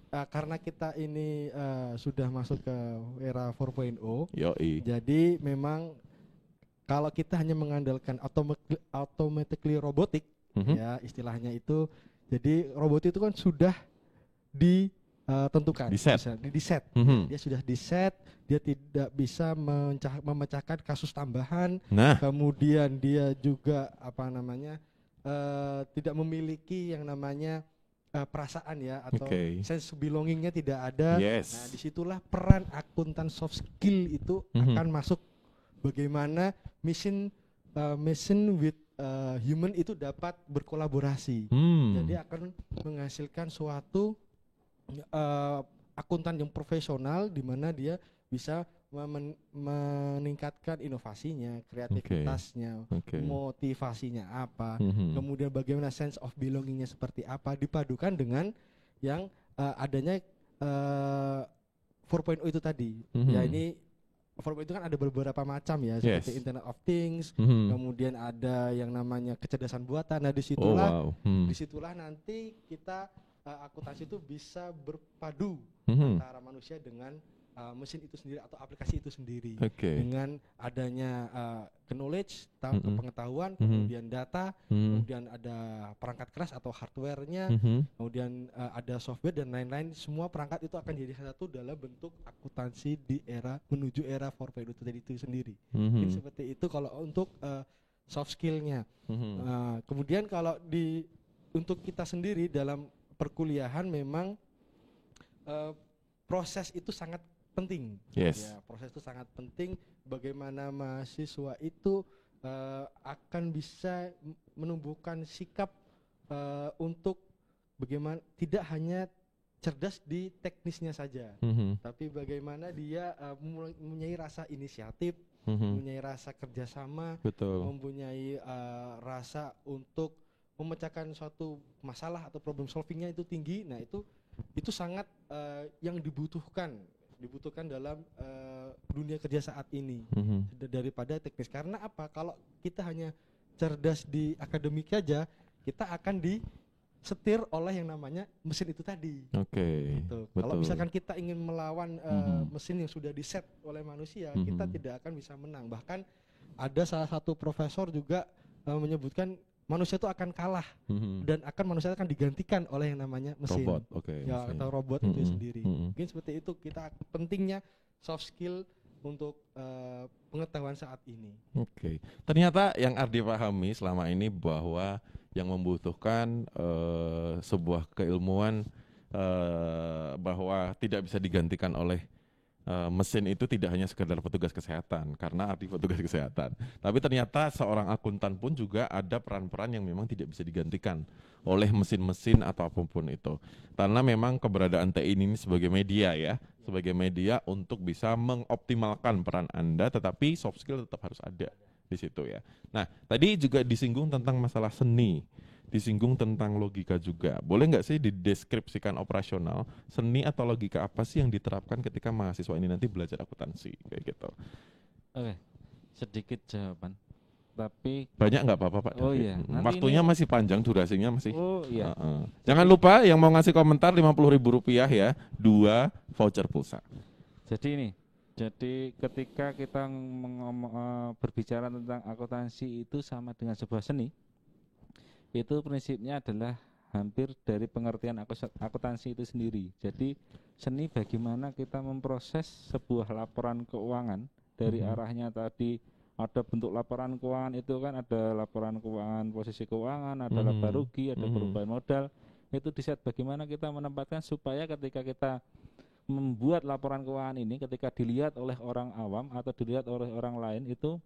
[SPEAKER 3] karena kita ini sudah masuk ke era 4.0, jadi memang kalau kita hanya mengandalkan automatically robotic, ya istilahnya itu, jadi robot itu kan sudah ditentukan, di-set. Dia sudah di-set, dia tidak bisa memecahkan kasus tambahan. Kemudian dia juga tidak memiliki yang namanya perasaan ya atau sense belongingnya tidak ada. Nah, disitulah peran akuntan soft skill itu akan masuk. Bagaimana machine with human itu dapat berkolaborasi. Jadi akan menghasilkan suatu akuntan yang profesional di mana dia bisa meningkatkan inovasinya, kreativitasnya, motivasinya apa, kemudian bagaimana sense of belongingnya seperti apa, dipadukan dengan yang adanya 4.0 itu tadi. Ya ini 4.0 itu kan ada beberapa macam ya, seperti Internet of Things, kemudian ada yang namanya kecerdasan buatan. Nah disitulah nanti kita akuntansi itu bisa berpadu antara manusia dengan mesin itu sendiri atau aplikasi itu sendiri. Dengan adanya knowledge, pengetahuan, kemudian data, kemudian ada perangkat keras atau hardware-nya, kemudian ada software dan lain-lain. Semua perangkat itu akan jadi satu dalam bentuk akuntansi di menuju era 4.0 itu sendiri. Jadi seperti itu kalau untuk soft skill-nya. Kemudian kalau untuk kita sendiri dalam perkuliahan memang proses itu sangat penting. Ya, proses itu sangat penting. Bagaimana mahasiswa itu akan bisa menumbuhkan sikap untuk bagaimana tidak hanya cerdas di teknisnya saja, tapi bagaimana dia mempunyai rasa inisiatif, mempunyai rasa kerjasama, mempunyai rasa untuk memecahkan suatu masalah atau problem solvingnya itu tinggi. Nah itu sangat yang dibutuhkan dalam dunia kerja saat ini daripada teknis. Karena apa? Kalau kita hanya cerdas di akademik aja, kita akan disetir oleh yang namanya mesin itu tadi. Gitu. Kalau misalkan kita ingin melawan mesin yang sudah diset oleh manusia, kita tidak akan bisa menang. Bahkan ada salah satu profesor juga menyebutkan manusia itu akan kalah dan manusia akan digantikan oleh yang namanya mesin,
[SPEAKER 1] robot,
[SPEAKER 3] atau robot itu sendiri. Mungkin seperti itu kita pentingnya soft skill untuk pengetahuan saat ini.
[SPEAKER 1] Ternyata yang Ardi pahami selama ini bahwa yang membutuhkan sebuah keilmuan bahwa tidak bisa digantikan oleh mesin itu tidak hanya sekedar petugas kesehatan, karena Ardi petugas kesehatan. Tapi ternyata seorang akuntan pun juga ada peran-peran yang memang tidak bisa digantikan oleh mesin-mesin atau apapun itu. Karena memang keberadaan TI ini sebagai media ya, sebagai media untuk bisa mengoptimalkan peran Anda, tetapi soft skill tetap harus ada di situ ya. Nah, tadi juga disinggung tentang masalah seni, disinggung tentang logika juga. Boleh nggak sih dideskripsikan operasional seni atau logika apa sih yang diterapkan ketika mahasiswa ini nanti belajar akuntansi kayak gitu?
[SPEAKER 2] Oke, sedikit jawaban. Tapi
[SPEAKER 1] banyak nggak apa-apa Pak David?
[SPEAKER 2] Oh iya.
[SPEAKER 1] Waktunya masih panjang, durasinya masih.
[SPEAKER 2] Oh iya.
[SPEAKER 1] Jangan lupa yang mau ngasih komentar Rp50.000 ya, 2 voucher pulsa.
[SPEAKER 2] Jadi ketika kita berbicara tentang akuntansi itu sama dengan sebuah seni, itu prinsipnya adalah hampir dari pengertian akuntansi itu sendiri. Jadi seni bagaimana kita memproses sebuah laporan keuangan dari arahnya tadi ada bentuk laporan keuangan itu kan ada laporan keuangan posisi keuangan, ada laba rugi, ada perubahan modal. Itu diset bagaimana kita menempatkan supaya ketika kita membuat laporan keuangan ini ketika dilihat oleh orang awam atau dilihat oleh orang lain itu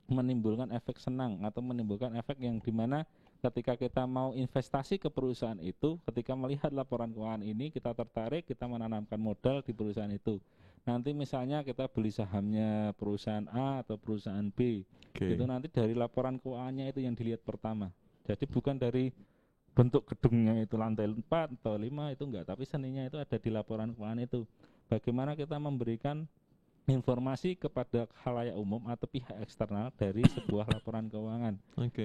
[SPEAKER 2] menimbulkan efek senang atau menimbulkan efek yang dimana ketika kita mau investasi ke perusahaan itu, ketika melihat laporan keuangan ini kita tertarik, kita menanamkan modal di perusahaan itu. Nanti misalnya kita beli sahamnya perusahaan A atau perusahaan B, itu nanti dari laporan keuangannya itu yang dilihat pertama. Jadi bukan dari bentuk gedungnya itu lantai 4 atau 5 itu enggak, tapi seninya itu ada di laporan keuangan itu. Bagaimana kita memberikan informasi kepada khalayak umum atau pihak eksternal dari sebuah laporan keuangan.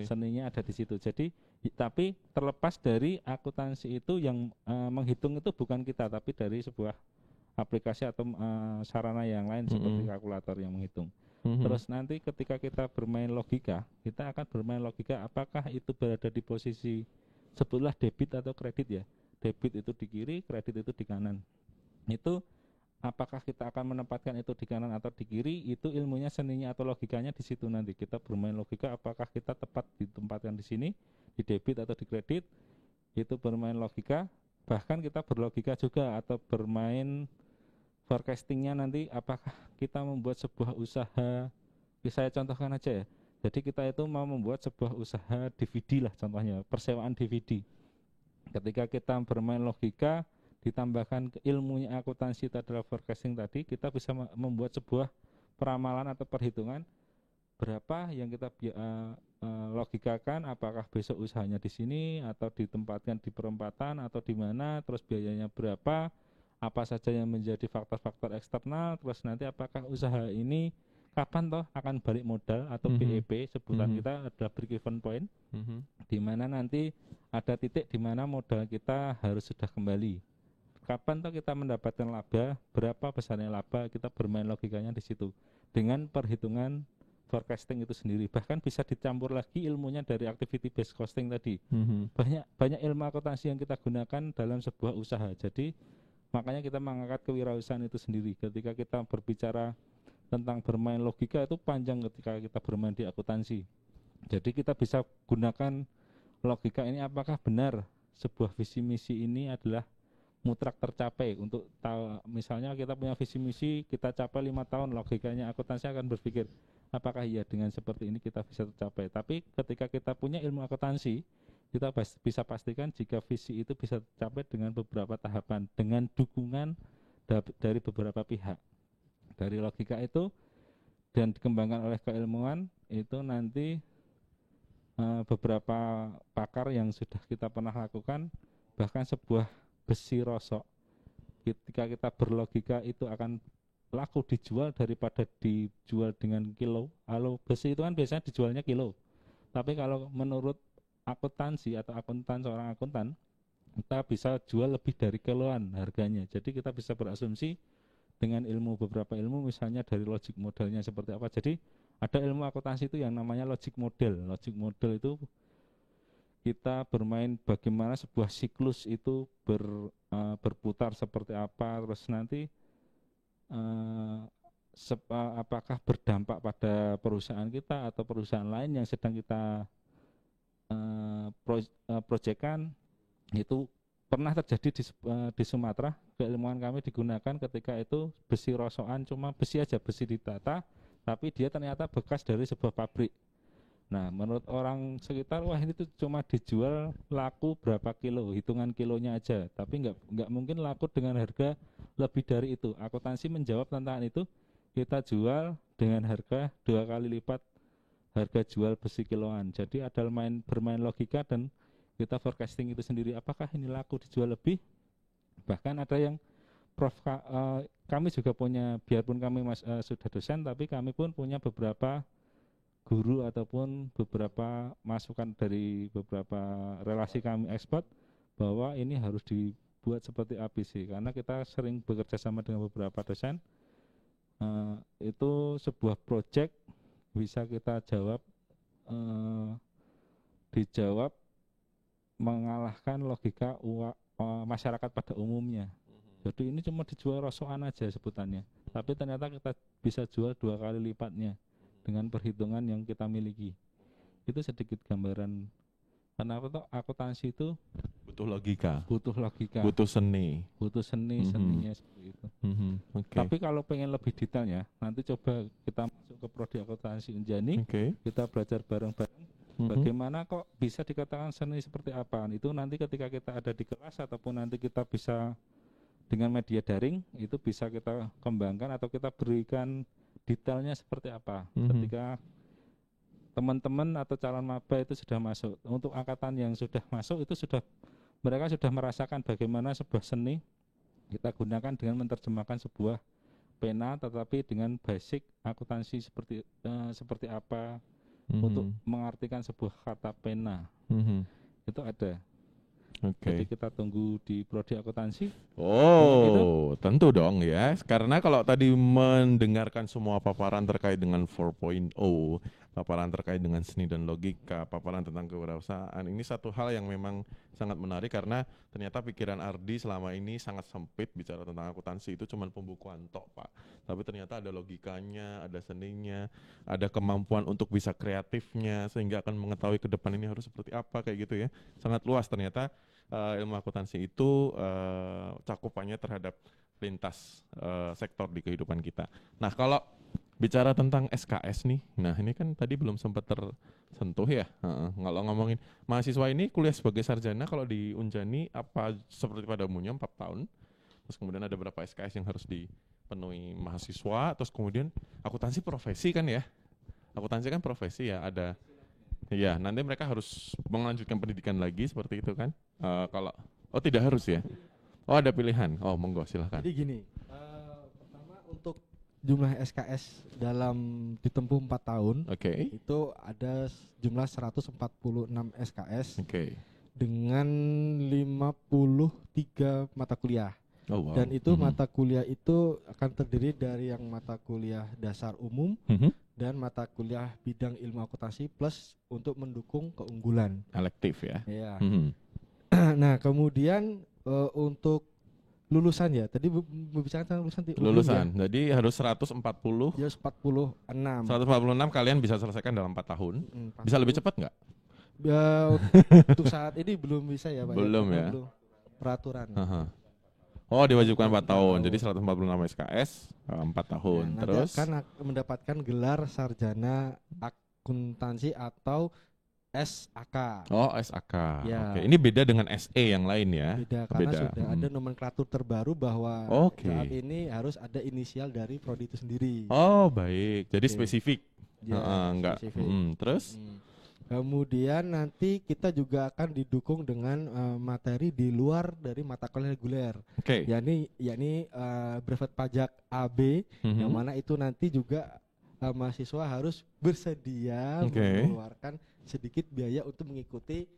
[SPEAKER 2] Seninya ada di situ. Jadi tapi terlepas dari akuntansi itu yang menghitung itu bukan kita, tapi dari sebuah aplikasi atau sarana yang lain seperti kalkulator yang menghitung. Terus nanti ketika kita bermain logika, kita akan bermain logika apakah itu berada di posisi sebutlah debit atau kredit ya. Debit itu di kiri, kredit itu di kanan. Itu apakah kita akan menempatkan itu di kanan atau di kiri, itu ilmunya, seninya atau logikanya di situ nanti. Kita bermain logika apakah kita tepat ditempatkan di sini, di debit atau di kredit, itu bermain logika. Bahkan kita berlogika juga atau bermain forecastingnya nanti apakah kita membuat sebuah usaha, saya contohkan aja ya. Jadi kita itu mau membuat sebuah usaha DVD lah contohnya, persewaan DVD. Ketika kita bermain logika, ditambahkan ilmunya akuntansi adalah forecasting tadi, kita bisa membuat sebuah peramalan atau perhitungan berapa yang kita logikakan, apakah besok usahanya di sini atau ditempatkan di perempatan atau di mana, terus biayanya berapa, apa saja yang menjadi faktor-faktor eksternal, terus nanti apakah usaha ini kapan toh akan balik modal atau BEP, sebutan kita adalah break even point, di mana nanti ada titik di mana modal kita harus sudah kembali. Kapan toh kita mendapatkan laba, berapa besarnya laba, kita bermain logikanya di situ dengan perhitungan forecasting itu sendiri. Bahkan bisa dicampur lagi ilmunya dari activity based costing tadi. Banyak ilmu akuntansi yang kita gunakan dalam sebuah usaha. Jadi makanya kita mengangkat kewirausahaan itu sendiri. Ketika kita berbicara tentang bermain logika itu panjang ketika kita bermain di akuntansi. Jadi kita bisa gunakan logika ini apakah benar sebuah visi misi ini adalah mutlak tercapai. Untuk tahu misalnya kita punya visi misi kita capai 5 tahun, logikanya akuntansi akan berpikir apakah iya dengan seperti ini kita bisa tercapai. Tapi ketika kita punya ilmu akuntansi, kita bisa pastikan jika visi itu bisa tercapai dengan beberapa tahapan, dengan dukungan dari beberapa pihak. Dari logika itu dan dikembangkan oleh keilmuan itu nanti beberapa pakar yang sudah kita pernah lakukan, bahkan sebuah besi rosok ketika kita berlogika itu akan laku dijual daripada dijual dengan kilo. Kalau besi itu kan biasanya dijualnya kilo, tapi kalau menurut akuntansi atau seorang akuntan, kita bisa jual lebih dari kiloan harganya. Jadi kita bisa berasumsi dengan beberapa ilmu misalnya dari logik modalnya seperti apa. Jadi Ada ilmu akuntansi itu yang namanya logic model. Logic model itu kita bermain bagaimana sebuah siklus itu berputar seperti apa, terus nanti apakah berdampak pada perusahaan kita atau perusahaan lain yang sedang kita proyekkan. Itu pernah terjadi di Sumatera. Keilmuan kami digunakan ketika itu besi rosokan, cuma besi aja, besi ditata, tapi dia ternyata bekas dari sebuah pabrik. Nah, menurut orang sekitar, wah ini tuh cuma dijual laku berapa kilo, hitungan kilonya aja, tapi nggak mungkin laku dengan harga lebih dari itu. Akuntansi menjawab tantangan itu, kita jual dengan harga 2 kali lipat harga jual besi kiloan. Jadi ada bermain logika dan kita forecasting itu sendiri, apakah ini laku dijual lebih. Bahkan ada yang kami juga punya, biarpun kami sudah dosen, tapi kami pun punya beberapa guru ataupun beberapa masukan dari beberapa relasi kami ekspor bahwa ini harus dibuat seperti ABC, karena kita sering bekerja sama dengan beberapa dosen. Itu sebuah proyek bisa kita jawab, dijawab mengalahkan logika masyarakat pada umumnya. Jadi ini cuma dijual rosokan aja sebutannya, tapi ternyata kita bisa jual 2 kali lipatnya dengan perhitungan yang kita miliki. Itu sedikit gambaran. Karena akuntansi itu
[SPEAKER 1] butuh logika, butuh
[SPEAKER 2] seninya seperti itu.
[SPEAKER 1] Okay.
[SPEAKER 2] Tapi kalau pengen lebih detailnya, nanti coba kita masuk ke prodi akuntansi Unjani. Kita belajar bareng-bareng bagaimana kok bisa dikatakan seni seperti apa. Itu nanti ketika kita ada di kelas ataupun nanti kita bisa dengan media daring, itu bisa kita kembangkan atau kita berikan detailnya seperti apa. Ketika teman-teman atau calon maba itu sudah masuk, untuk angkatan yang sudah masuk itu mereka sudah merasakan bagaimana sebuah seni kita gunakan dengan menerjemahkan sebuah pena, tetapi dengan basic akuntansi seperti apa untuk mengartikan sebuah kata pena. Itu ada. Jadi kita tunggu di prodi akuntansi.
[SPEAKER 1] Tentu dong ya. Karena kalau tadi mendengarkan semua paparan terkait dengan 4.0, paparan terkait dengan seni dan logika, paparan tentang kewirausahaan, ini satu hal yang memang sangat menarik karena ternyata pikiran Ardi selama ini sangat sempit bicara tentang akuntansi itu cuma pembukuan tok, Pak. Tapi ternyata ada logikanya, ada seninya, ada kemampuan untuk bisa kreatifnya sehingga akan mengetahui ke depan ini harus seperti apa kayak gitu ya. Sangat luas ternyata. Ilmu akuntansi itu cakupannya terhadap lintas sektor di kehidupan kita. Nah, kalau bicara tentang SKS nih, nah ini kan tadi belum sempat tersentuh ya. Kalau ngomongin mahasiswa ini kuliah sebagai sarjana kalau di Unjani apa seperti pada umumnya 4 tahun. Terus kemudian ada berapa SKS yang harus dipenuhi mahasiswa. Terus kemudian akuntansi profesi kan ya. Akuntansi kan profesi ya, ada. Iya, nanti mereka harus melanjutkan pendidikan lagi seperti itu kan? Kalau tidak harus ya? Ada pilihan. Monggo silahkan.
[SPEAKER 3] Jadi gini, pertama untuk jumlah SKS dalam ditempuh 4 tahun, itu ada jumlah 146 SKS dengan 53 mata kuliah. Dan itu mata kuliah itu akan terdiri dari yang mata kuliah dasar umum dan mata kuliah bidang ilmu akuntansi plus untuk mendukung keunggulan.
[SPEAKER 1] Elektif ya.
[SPEAKER 3] Iya. Nah, kemudian untuk lulusan ya. Tadi berbicara tentang
[SPEAKER 1] lulusan. Ya? Jadi harus 146. 146 kalian bisa selesaikan dalam 4 tahun. Bisa lebih cepat nggak?
[SPEAKER 3] Untuk saat ini belum bisa ya, Pak.
[SPEAKER 1] Belum ya.
[SPEAKER 3] Peraturan.
[SPEAKER 1] Diwajibkan 4 tahun. Jadi 146 SKS 4 tahun.
[SPEAKER 3] Ya,
[SPEAKER 1] terus
[SPEAKER 3] akan mendapatkan gelar sarjana akuntansi atau SAK.
[SPEAKER 1] SAK.
[SPEAKER 3] Ya.
[SPEAKER 1] Ini beda dengan SE yang lain ya.
[SPEAKER 3] Karena sudah ada nomenklatur terbaru bahwa saat ini harus ada inisial dari prodi itu sendiri.
[SPEAKER 1] Baik. Jadi spesifik. Enggak. Terus
[SPEAKER 3] kemudian nanti kita juga akan didukung dengan materi di luar dari mata kuliah reguler. yakni brevet pajak AB, yang mana itu nanti juga mahasiswa harus bersedia mengeluarkan sedikit biaya untuk mengikuti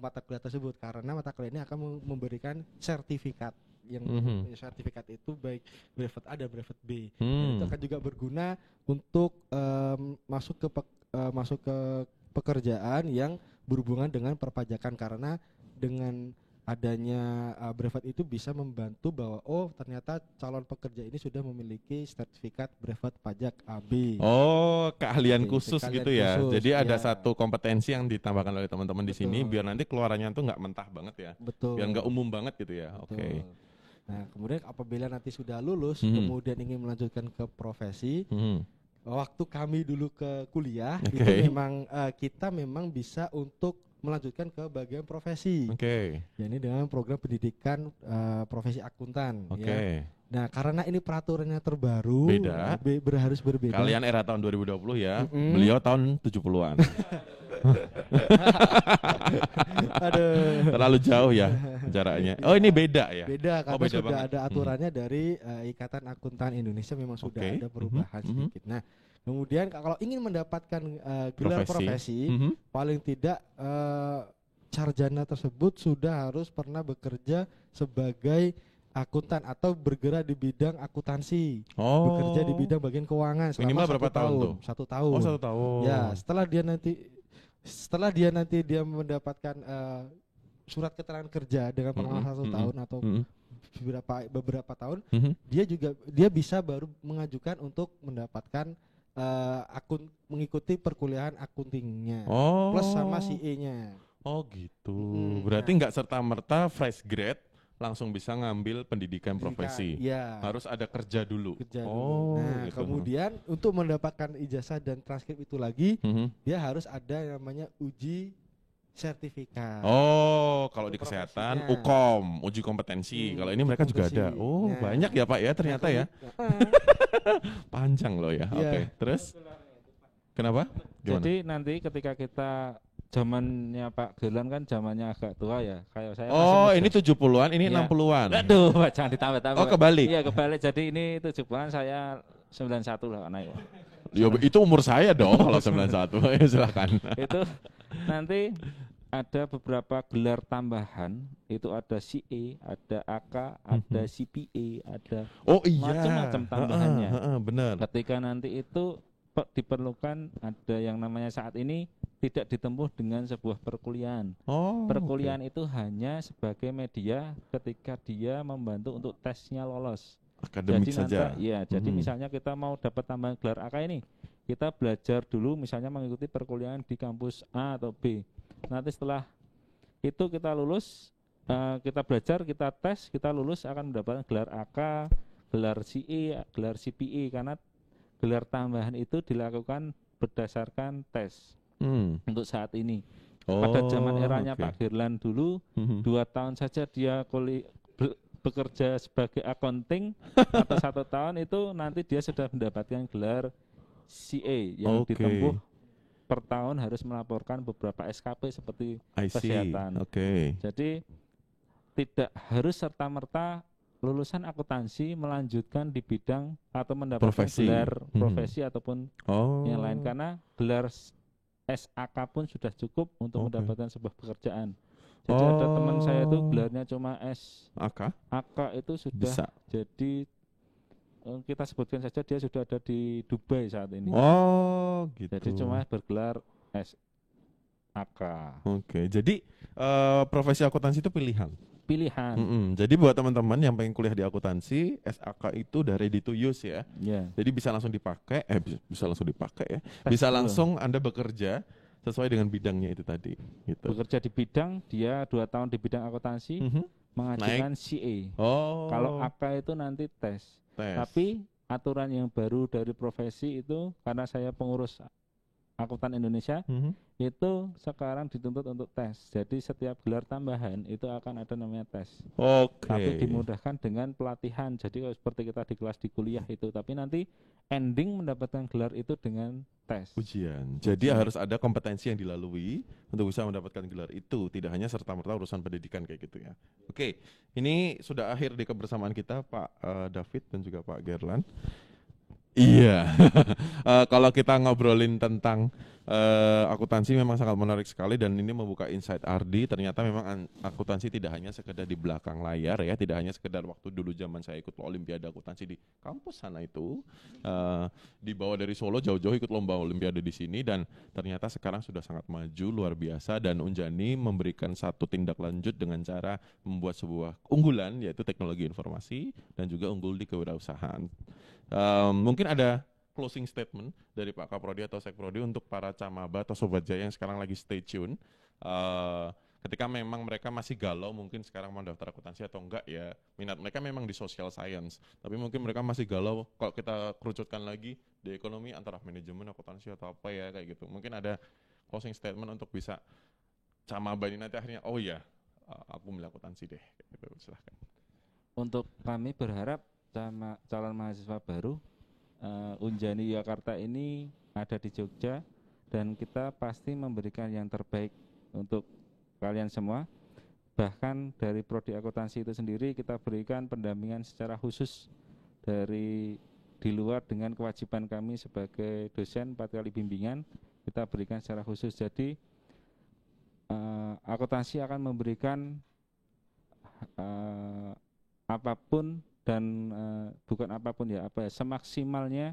[SPEAKER 3] mata kuliah tersebut, karena mata kuliah ini akan memberikan sertifikat. yang punya sertifikat itu, baik brevet A dan brevet B. Dan itu akan juga berguna untuk masuk ke pekerjaan yang berhubungan dengan perpajakan, karena dengan adanya brevet itu bisa membantu bahwa ternyata calon pekerja ini sudah memiliki sertifikat brevet pajak AB.
[SPEAKER 1] Oh, keahlian khusus
[SPEAKER 3] keahlian
[SPEAKER 1] gitu ya.
[SPEAKER 3] khusus,
[SPEAKER 1] Jadi ada satu kompetensi yang ditambahkan oleh teman-teman di sini biar nanti keluarannya tuh nggak mentah banget ya.
[SPEAKER 3] Betul.
[SPEAKER 1] Biar nggak umum banget gitu ya. Oke.
[SPEAKER 3] Nah, kemudian apabila nanti sudah lulus, kemudian ingin melanjutkan ke profesi, waktu kami dulu ke kuliah itu memang kita memang bisa untuk melanjutkan ke bagian profesi. Ya, ini dengan program pendidikan profesi akuntan. Ya. Nah, karena ini peraturannya terbaru, harus berbeda.
[SPEAKER 1] Kalian era tahun 2020 ya, beliau tahun 70-an.
[SPEAKER 3] Aduh.
[SPEAKER 1] Terlalu jauh ya jaraknya. Oh, ini beda ya?
[SPEAKER 3] Beda, karena beda sudah banget. Ada aturannya dari Ikatan Akuntan Indonesia, memang sudah ada perubahan sedikit. Nah, kemudian kalau ingin mendapatkan gelar profesi, paling tidak sarjana tersebut sudah harus pernah bekerja sebagai akuntan atau bergerak di bidang akuntansi, bekerja di bidang bagian keuangan selama
[SPEAKER 1] minimal berapa tahun tuh?
[SPEAKER 3] 1 tahun.
[SPEAKER 1] Oh, 1 tahun.
[SPEAKER 3] Ya, setelah dia mendapatkan surat keterangan kerja dengan pengalaman 1 tahun atau beberapa tahun, dia bisa baru mengajukan untuk mendapatkan mengikuti perkuliahan akuntingnya plus sama CA-nya.
[SPEAKER 1] Oh gitu. Berarti nggak serta-merta fresh grade langsung bisa ngambil pendidikan profesi.
[SPEAKER 3] Ya.
[SPEAKER 1] Harus ada kerja dulu.
[SPEAKER 3] Nah, gitu. Kemudian untuk mendapatkan ijazah dan transkrip itu lagi, dia harus ada namanya uji sertifikat.
[SPEAKER 1] Oh, kalau di kesehatan UKOM, uji kompetensi. Kalau ini mereka juga ada. Oh, banyak ya Pak ya ternyata ya. Panjang loh ya. Oke. Terus? Kenapa? Gimana?
[SPEAKER 2] Jadi nanti ketika kita zamannya Pak Gerlan kan zamannya agak tua ya. Kayak saya.
[SPEAKER 1] Oh, ini 70-an, ini 60-an.
[SPEAKER 2] Aduh, jangan ditambah-tambah.
[SPEAKER 1] Oh, kebalik.
[SPEAKER 2] Iya, kebalik. Jadi ini 70-an, saya 91 lah anak.
[SPEAKER 1] Ya, itu umur saya dong kalau 91. Ya silakan.
[SPEAKER 2] Itu nanti ada beberapa gelar tambahan, itu ada CA, ada AK, ada CPA, ada macam-macam tambahannya.
[SPEAKER 1] Benar.
[SPEAKER 2] Ketika nanti itu diperlukan ada yang namanya saat ini tidak ditempuh dengan sebuah perkuliahan. Perkuliahan itu hanya sebagai media ketika dia membantu untuk tesnya lolos.
[SPEAKER 1] Akademik saja.
[SPEAKER 2] Jadi misalnya kita mau dapat tambahan gelar AK ini, kita belajar dulu misalnya mengikuti perkuliahan di kampus A atau B. Nanti setelah itu kita lulus, kita belajar, kita tes, kita lulus akan mendapatkan gelar AK, gelar CA, gelar CPA, karena gelar tambahan itu dilakukan berdasarkan tes. Untuk saat ini. Pada zaman eranya Pak Gerlan dulu, 2 tahun saja dia bekerja sebagai accounting atau 1 tahun itu nanti dia sudah mendapatkan gelar CA yang ditempuh per tahun harus melaporkan beberapa SKP seperti kesehatan. Jadi tidak harus serta-merta lulusan akuntansi melanjutkan di bidang atau mendapatkan gelar profesi ataupun yang lain, karena gelar SAK pun sudah cukup untuk mendapatkan sebuah pekerjaan. Jadi ada teman saya itu gelarnya cuma SAK. AK itu sudah bisa. Jadi kita sebutkan saja dia sudah ada di Dubai saat ini.
[SPEAKER 1] Gitu.
[SPEAKER 2] Jadi cuma bergelar SAK.
[SPEAKER 1] Jadi profesi akuntansi itu pilihan. Jadi buat teman-teman yang pengen kuliah di akuntansi, SAK itu udah ready to use ya. Jadi bisa langsung dipakai, bisa langsung Anda bekerja sesuai dengan bidangnya itu tadi. Gitu.
[SPEAKER 2] Bekerja di bidang, dia 2 tahun di bidang akuntansi, mengajukan CA. Kalau AK itu nanti tes. Tapi aturan yang baru dari profesi itu, karena saya pengurus Akuntan Indonesia, itu sekarang dituntut untuk tes. Jadi setiap gelar tambahan itu akan ada namanya tes. Tapi dimudahkan dengan pelatihan. Jadi seperti kita di kelas di kuliah itu, tapi nanti ending mendapatkan gelar itu dengan tes.
[SPEAKER 1] Ujian. Jadi harus ada kompetensi yang dilalui untuk bisa mendapatkan gelar itu. Tidak hanya serta-merta urusan pendidikan kayak gitu ya. Ini sudah akhir di kebersamaan kita Pak David dan juga Pak Gerlan. Iya. Kalau kita ngobrolin tentang akuntansi memang sangat menarik sekali dan ini membuka insight Ardi. Ternyata memang akuntansi tidak hanya sekedar di belakang layar ya, tidak hanya sekedar waktu dulu zaman saya ikut olimpiade akuntansi di kampus sana itu, dibawa dari Solo jauh-jauh ikut lomba olimpiade di sini dan ternyata sekarang sudah sangat maju luar biasa dan Unjani memberikan satu tindak lanjut dengan cara membuat sebuah unggulan yaitu teknologi informasi dan juga unggul di kewirausahaan. Mungkin ada closing statement dari Pak Kaprodi atau Sekprodi untuk para camaba atau Sobat Jaya yang sekarang lagi stay tune. Ketika memang mereka masih galau mungkin sekarang mau daftar akuntansi atau enggak ya, minat mereka memang di social science, tapi mungkin mereka masih galau kalau kita kerucutkan lagi di ekonomi antara manajemen, akuntansi atau apa ya kayak gitu. Mungkin ada closing statement untuk bisa camaba ini nanti akhirnya oh ya aku milih akuntansi deh gitu. Silahkan.
[SPEAKER 2] Untuk kami berharap sama calon mahasiswa baru Unjani Yogyakarta ini ada di Jogja dan kita pasti memberikan yang terbaik untuk kalian semua. Bahkan dari prodi akuntansi itu sendiri kita berikan pendampingan secara khusus dari di luar dengan kewajiban kami sebagai dosen 4 kali bimbingan kita berikan secara khusus. Jadi akuntansi akan memberikan apapun dan bukan apapun ya, semaksimalnya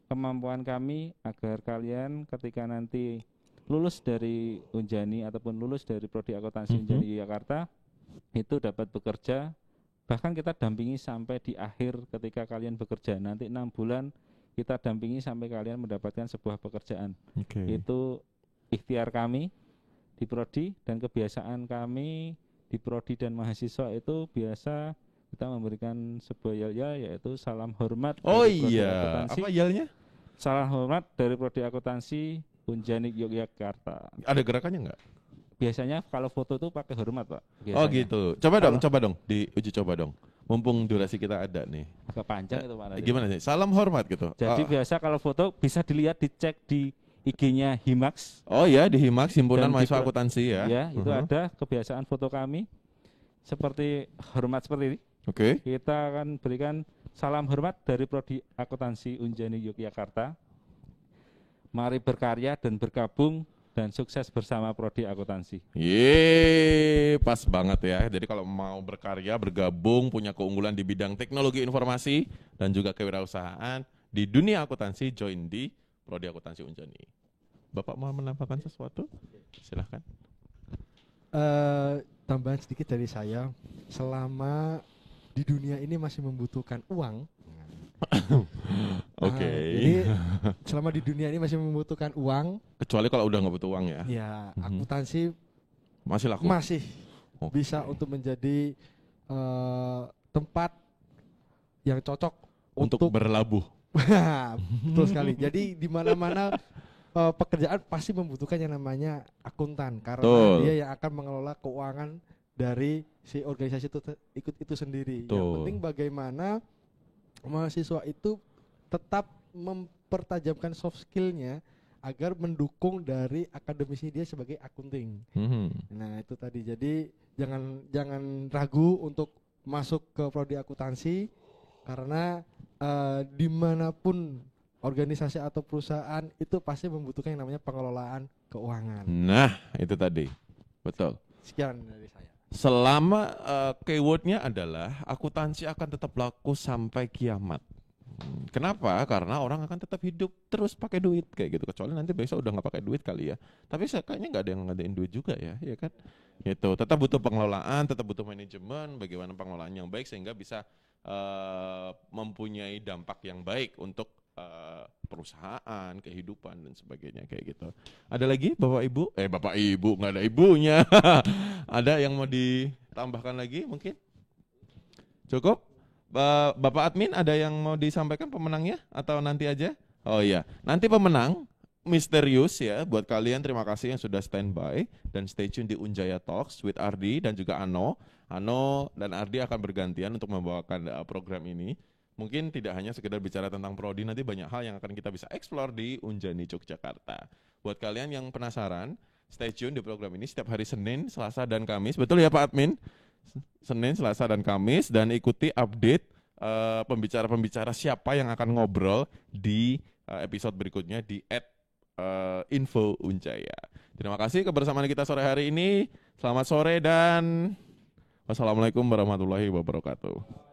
[SPEAKER 2] kemampuan kami agar kalian ketika nanti lulus dari Unjani ataupun lulus dari prodi akuntansi Unjani Yogyakarta itu dapat bekerja, bahkan kita dampingi sampai di akhir ketika kalian bekerja nanti 6 bulan kita dampingi sampai kalian mendapatkan sebuah pekerjaan. Itu ikhtiar kami di prodi dan kebiasaan kami di prodi dan mahasiswa itu biasa kita memberikan sebuah yel-yel yaitu salam hormat
[SPEAKER 1] dari prodi akuntansi. Apa yelnya?
[SPEAKER 2] Salam hormat dari prodi akuntansi Unjani Yogyakarta.
[SPEAKER 1] Ada gerakannya nggak?
[SPEAKER 2] Biasanya kalau foto itu pakai hormat, Pak. Biasanya.
[SPEAKER 1] Oh gitu. Coba dong, diuji coba dong. Mumpung durasi kita ada nih.
[SPEAKER 2] Agak panjang itu Pak.
[SPEAKER 1] Gimana sih? Salam hormat gitu.
[SPEAKER 2] Jadi biasa kalau foto bisa dilihat dicek di IG-nya Himax.
[SPEAKER 1] Oh ya, di Himax Himpunan Mahasiswa Akuntansi ya.
[SPEAKER 2] Ya, itu ada kebiasaan foto kami seperti hormat seperti ini.
[SPEAKER 1] Oke.
[SPEAKER 2] Kita akan berikan salam hormat dari prodi akuntansi Unjani Yogyakarta. Mari berkarya dan bergabung dan sukses bersama prodi akuntansi.
[SPEAKER 1] Pas banget ya. Jadi kalau mau berkarya, bergabung, punya keunggulan di bidang teknologi informasi dan juga kewirausahaan di dunia akuntansi, join di prodi akuntansi Unjani. Bapak mau menambahkan sesuatu? Silahkan.
[SPEAKER 3] Tambahan sedikit dari saya, selama di dunia ini masih membutuhkan uang.
[SPEAKER 1] Oke.
[SPEAKER 3] Jadi selama di dunia ini masih membutuhkan uang.
[SPEAKER 1] Kecuali kalau udah nggak butuh uang ya.
[SPEAKER 3] Ya, akuntansi
[SPEAKER 1] masih laku.
[SPEAKER 3] Masih bisa untuk menjadi tempat yang cocok
[SPEAKER 1] untuk berlabuh.
[SPEAKER 3] Betul sekali. Jadi di mana-mana pekerjaan pasti membutuhkan yang namanya akuntan karena dia yang akan mengelola keuangan dari si organisasi itu sendiri. Yang penting bagaimana mahasiswa itu tetap mempertajamkan soft skill-nya agar mendukung dari akademisi dia sebagai akunting. Nah itu tadi. Jadi jangan ragu untuk masuk ke prodi akuntansi karena dimanapun organisasi atau perusahaan itu pasti membutuhkan yang namanya pengelolaan keuangan.
[SPEAKER 1] Nah itu tadi, betul.
[SPEAKER 3] Sekian dari saya.
[SPEAKER 1] Selama keywordnya adalah akuntansi akan tetap laku sampai kiamat. Kenapa? Karena orang akan tetap hidup terus pakai duit kayak gitu. Kecuali nanti besok udah nggak pakai duit kali ya. Tapi kayaknya nggak ada yang ngadain duit juga ya kan? Gitu. Tetap butuh pengelolaan, tetap butuh manajemen. Bagaimana pengelolaan yang baik sehingga bisa mempunyai dampak yang baik untuk perusahaan, kehidupan dan sebagainya kayak gitu. Ada lagi Bapak Ibu? Bapak Ibu nggak ada ibunya. Ada yang mau ditambahkan lagi mungkin? Cukup? Bapak admin ada yang mau disampaikan pemenangnya atau nanti aja? Oh iya, nanti pemenang misterius ya buat kalian. Terima kasih yang sudah standby dan stay tune di Unjaya Talks with Ardi dan juga Ano. Ano dan Ardi akan bergantian untuk membawakan program ini. Mungkin tidak hanya sekedar bicara tentang prodi, nanti banyak hal yang akan kita bisa explore di Unjani Yogyakarta. Buat kalian yang penasaran, stay tune di program ini setiap hari Senin, Selasa, dan Kamis. Betul ya Pak Admin? Senin, Selasa, dan Kamis. Dan ikuti update pembicara-pembicara siapa yang akan ngobrol di episode berikutnya di @info Unjaya. Terima kasih kebersamaan kita sore hari ini. Selamat sore dan wassalamualaikum warahmatullahi wabarakatuh.